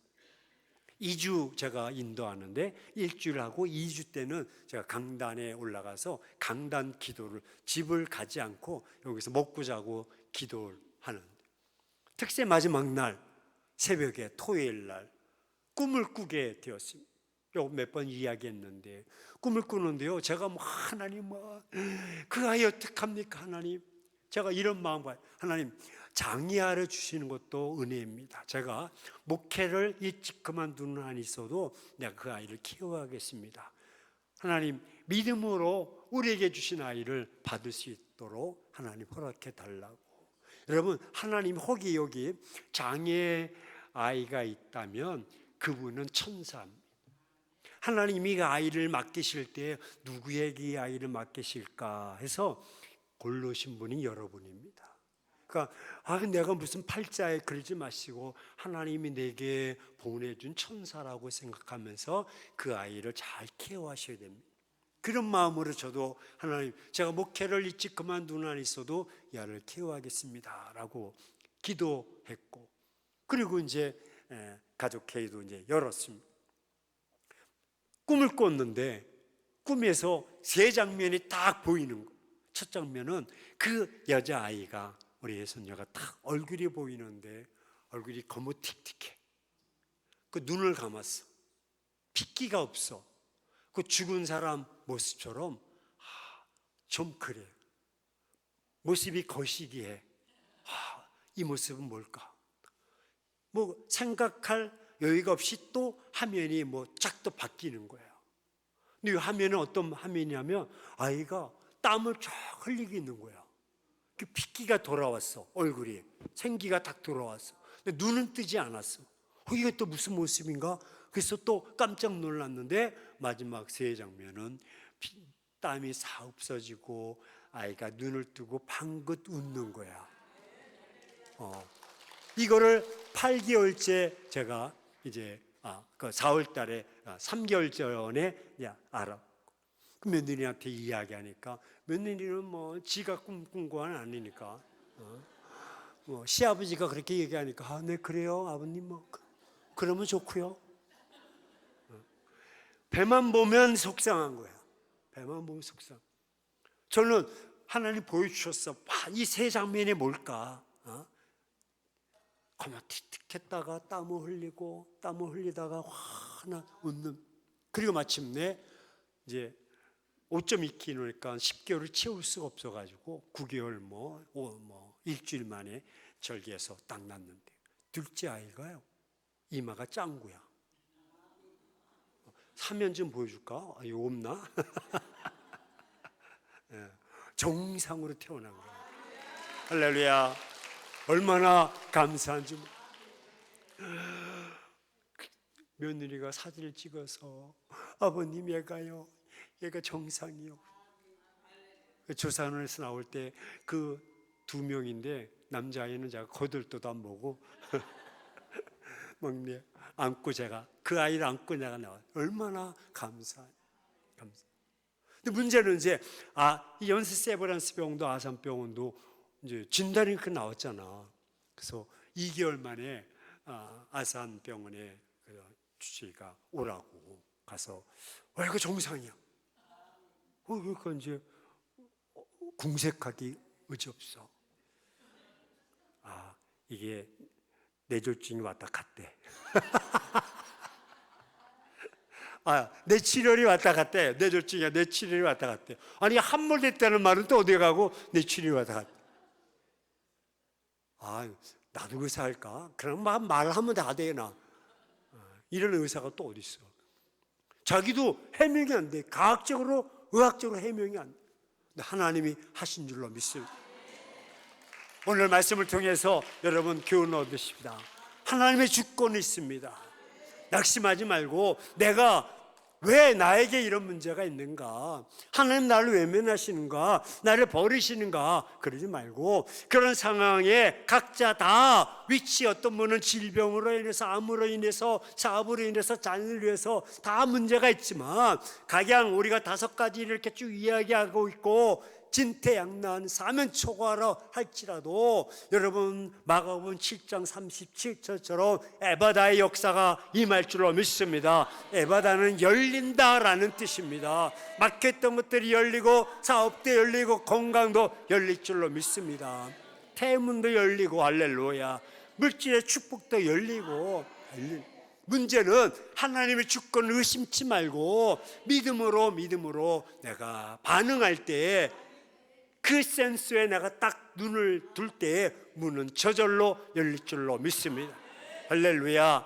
2주 제가 인도하는데 일주일 하고 2주 때는 제가 강단에 올라가서 강단 기도를 집을 가지 않고 여기서 먹고 자고 기도를 하는 특세 마지막 날 새벽에 토요일 날 꿈을 꾸게 되었습니다. 몇 번 이야기했는데 꿈을 꾸는데요, 제가 뭐 하나님 그 아이 어떡합니까 하나님. 제가 이런 마음 봐요. 하나님 장애아를 주시는 것도 은혜입니다. 제가 목회를 일찍 그만두는 한이 있어도 내가 그 아이를 키워가겠습니다. 하나님 믿음으로 우리에게 주신 아이를 받을 수 있도록 하나님 허락해 달라고. 여러분 하나님 혹이 여기 장애 아이가 있다면 그분은 천사입니다. 하나님이 아이를 맡기실 때 누구에게 아이를 맡기실까 해서 고르신 분이 여러분입니다. 그러니까 내가 무슨 팔자에 그러지 마시고 하나님이 내게 보내준 천사라고 생각하면서 그 아이를 잘 케어하셔야 됩니다. 그런 마음으로 저도 하나님 제가 목회를 일찍 그만두는 한이 있어도 이 아이를 케어하겠습니다 라고 기도했고, 그리고 이제 가족회의도 이제 열었습니다. 꿈을 꿨는데 꿈에서 세 장면이 딱 보이는 거예요. 첫 장면은 그 여자아이가 우리 예선녀가 딱 얼굴이 보이는데 얼굴이 거무틱틱해. 그 눈을 감았어. 핏기가 없어. 그 죽은 사람 모습처럼 좀 그래. 모습이 거시기해. 이 모습은 뭘까? 뭐 생각할 여유가 없이 또 화면이 쫙 또 바뀌는 거예요. 근데 이 화면은 어떤 화면이냐면 아이가 땀을 쫙 흘리고 있는 거야. 그 핏기가 돌아왔어. 얼굴이 생기가 딱 돌아왔어. 근데 눈은 뜨지 않았어. 이게 또 무슨 모습인가? 그래서 또 깜짝 놀랐는데 마지막 세 장면은 땀이 싹 없어지고 아이가 눈을 뜨고 방긋 웃는 거야. 이거를 8개월째 제가 이제 그 4월 달에 3개월 전에 알아. 그 며느리한테 이야기하니까 며느리는 지가 꿈꾼 건 아니니까 시아버지가 그렇게 얘기하니까 네 그래요 아버님 그러면 좋고요. 배만 보면 속상한 거야. 배만 보면 속상. 저는 하나님 보여주셨어. 이 세 장면이 뭘까? 거머틱틱했다가 땀을 흘리다가 화나 웃는. 그리고 마침내 이제 5.2kg니까 10개월을 채울 수가 없어가지고 9개월 일주일 만에 절개해서 딱 났는데 둘째 아이가요 이마가 짱구야. 사면 좀 보여줄까? 이거 없나? 정상으로 태어난 거야. 할렐루야. 얼마나 감사한지. 며느리가 사진을 찍어서 아버님 얘가 정상이요. 조산원에서 나올 때 그 2명인데 남자아이는 제가 거들떠도 안 보고 막내 안고 제가 그 아이를 안고 내가 나와. 얼마나 감사. 근데 문제는 이제 이 연세 세브란스 병원도 아산병원도 이제 진단이 그 나왔잖아. 그래서 2개월 만에 아산병원에 주치의가 오라고 가서 이거 정상이야. 그러니까 이제 궁색하기 의지없어. 아, 이게 뇌졸중이 왔다 갔대. 아, 뇌출혈이 왔다 갔대. 뇌졸중이야. 뇌출혈이 왔다 갔대. 아니, 함몰됐다는 말은 또 어디 가고 뇌출혈이 왔다 갔대. 아, 나도 의사 할까? 그럼 말하면 다 되나? 이런 의사가 또 어디 있어? 자기도 해명이 안 돼. 과학적으로, 의학적으로 해명이 안 돼. 근데 하나님이 하신 줄로 믿습니다. 오늘 말씀을 통해서 여러분 교훈을 얻으십니다. 하나님의 주권이 있습니다. 낙심하지 말고 내가 왜 나에게 이런 문제가 있는가? 하나님 나를 외면하시는가? 나를 버리시는가? 그러지 말고 그런 상황에 각자 다 위치, 어떤 분은 질병으로 인해서, 암으로 인해서, 사업으로 인해서, 자녀를 위해서 다 문제가 있지만 각양 우리가 5가지 이렇게 쭉 이야기하고 있고 진퇴양난 사면초가라 할지라도 여러분 마가복음 7장 37절처럼 에바다의 역사가 임할 줄로 믿습니다. 에바다는 열린다라는 뜻입니다. 막혔던 것들이 열리고 사업도 열리고 건강도 열릴 줄로 믿습니다. 태문도 열리고 할렐루야. 물질의 축복도 열리고 문제는 하나님의 주권을 의심치 말고 믿음으로 내가 반응할 때 그 센스에 내가 딱 눈을 둘 때에 문은 저절로 열릴 줄로 믿습니다. 할렐루야.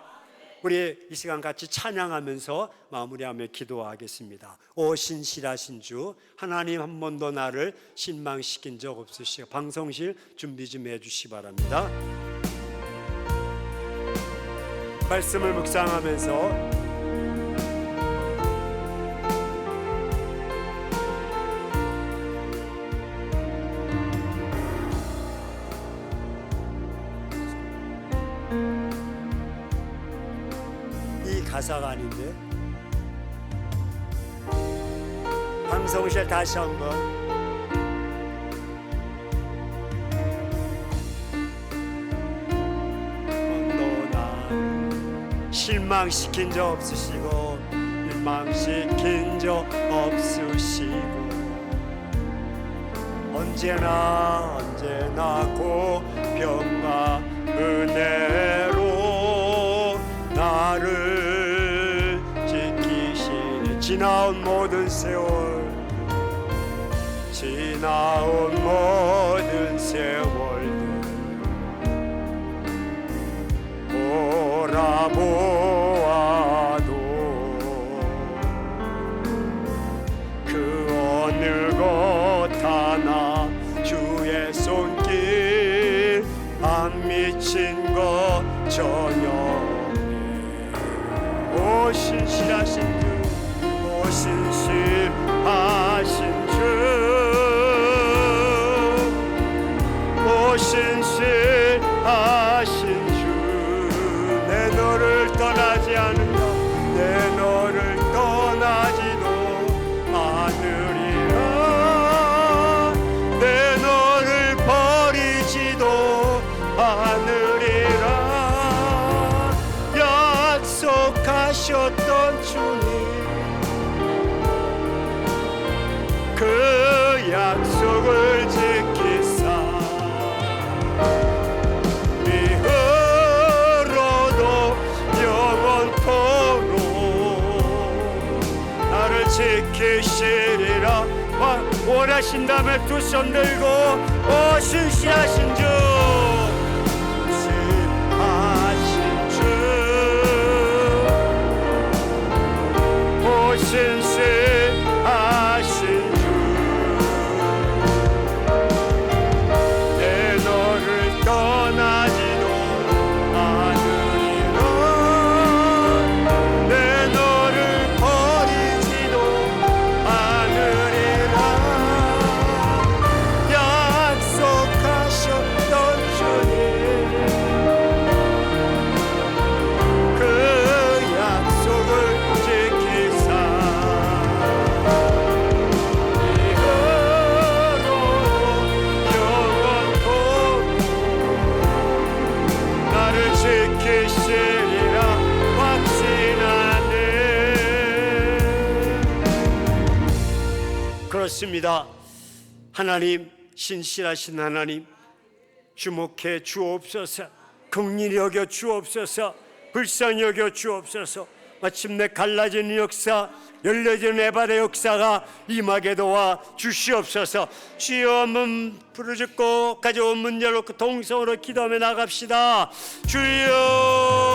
우리 이 시간 같이 찬양하면서 마무리하며 기도하겠습니다. 오 신실하신 주, 하나님 한 번도 나를 실망시킨 적 없으시고 방송실 준비 좀 해주시기 바랍니다. 말씀을 묵상하면서 가사가 아닌데 방송실 다시 한번 너 나 실망시킨 적 없으시고 실망시킨 적 없으시고 언제나 고병과 은혜로 나를 지나온 모든 세월 돌아보아도 그 어느 것 하나 주의 손길 안 미친 것 전혀 오 신실하신 주 신실하신 주, 오 신실하신 주, 내 너를 떠나지 않는다. 내 너를 떠나지도 않으리라. 내 너를 버리지도 않으리라. 약속하셨던 주님, 그 약속을 지키사 미흐러도 영원토록 나를 지키시리라. 원하신다면 두 손 들고 오 신실하신 주, 신실하신 주, 오 신실하신 주, 떠나지도 않으리라. 내 너를 버리지도 않으리라. 약속하셨던 주님, 그 약속을 지키사 지키시리라 확신하네. 그렇습니다. 하나님, 신실하신 하나님, 주목해 주옵소서. 긍휼히 여겨 주옵소서. 불쌍히 여겨 주옵소서. 마침내 갈라지는 역사, 열려지는 에바의 역사가 임하게 도와 주시옵소서. 주여, 문 부르짖고 가져온 문 열어놓고 동성으로 기도하며 나갑시다. 주여.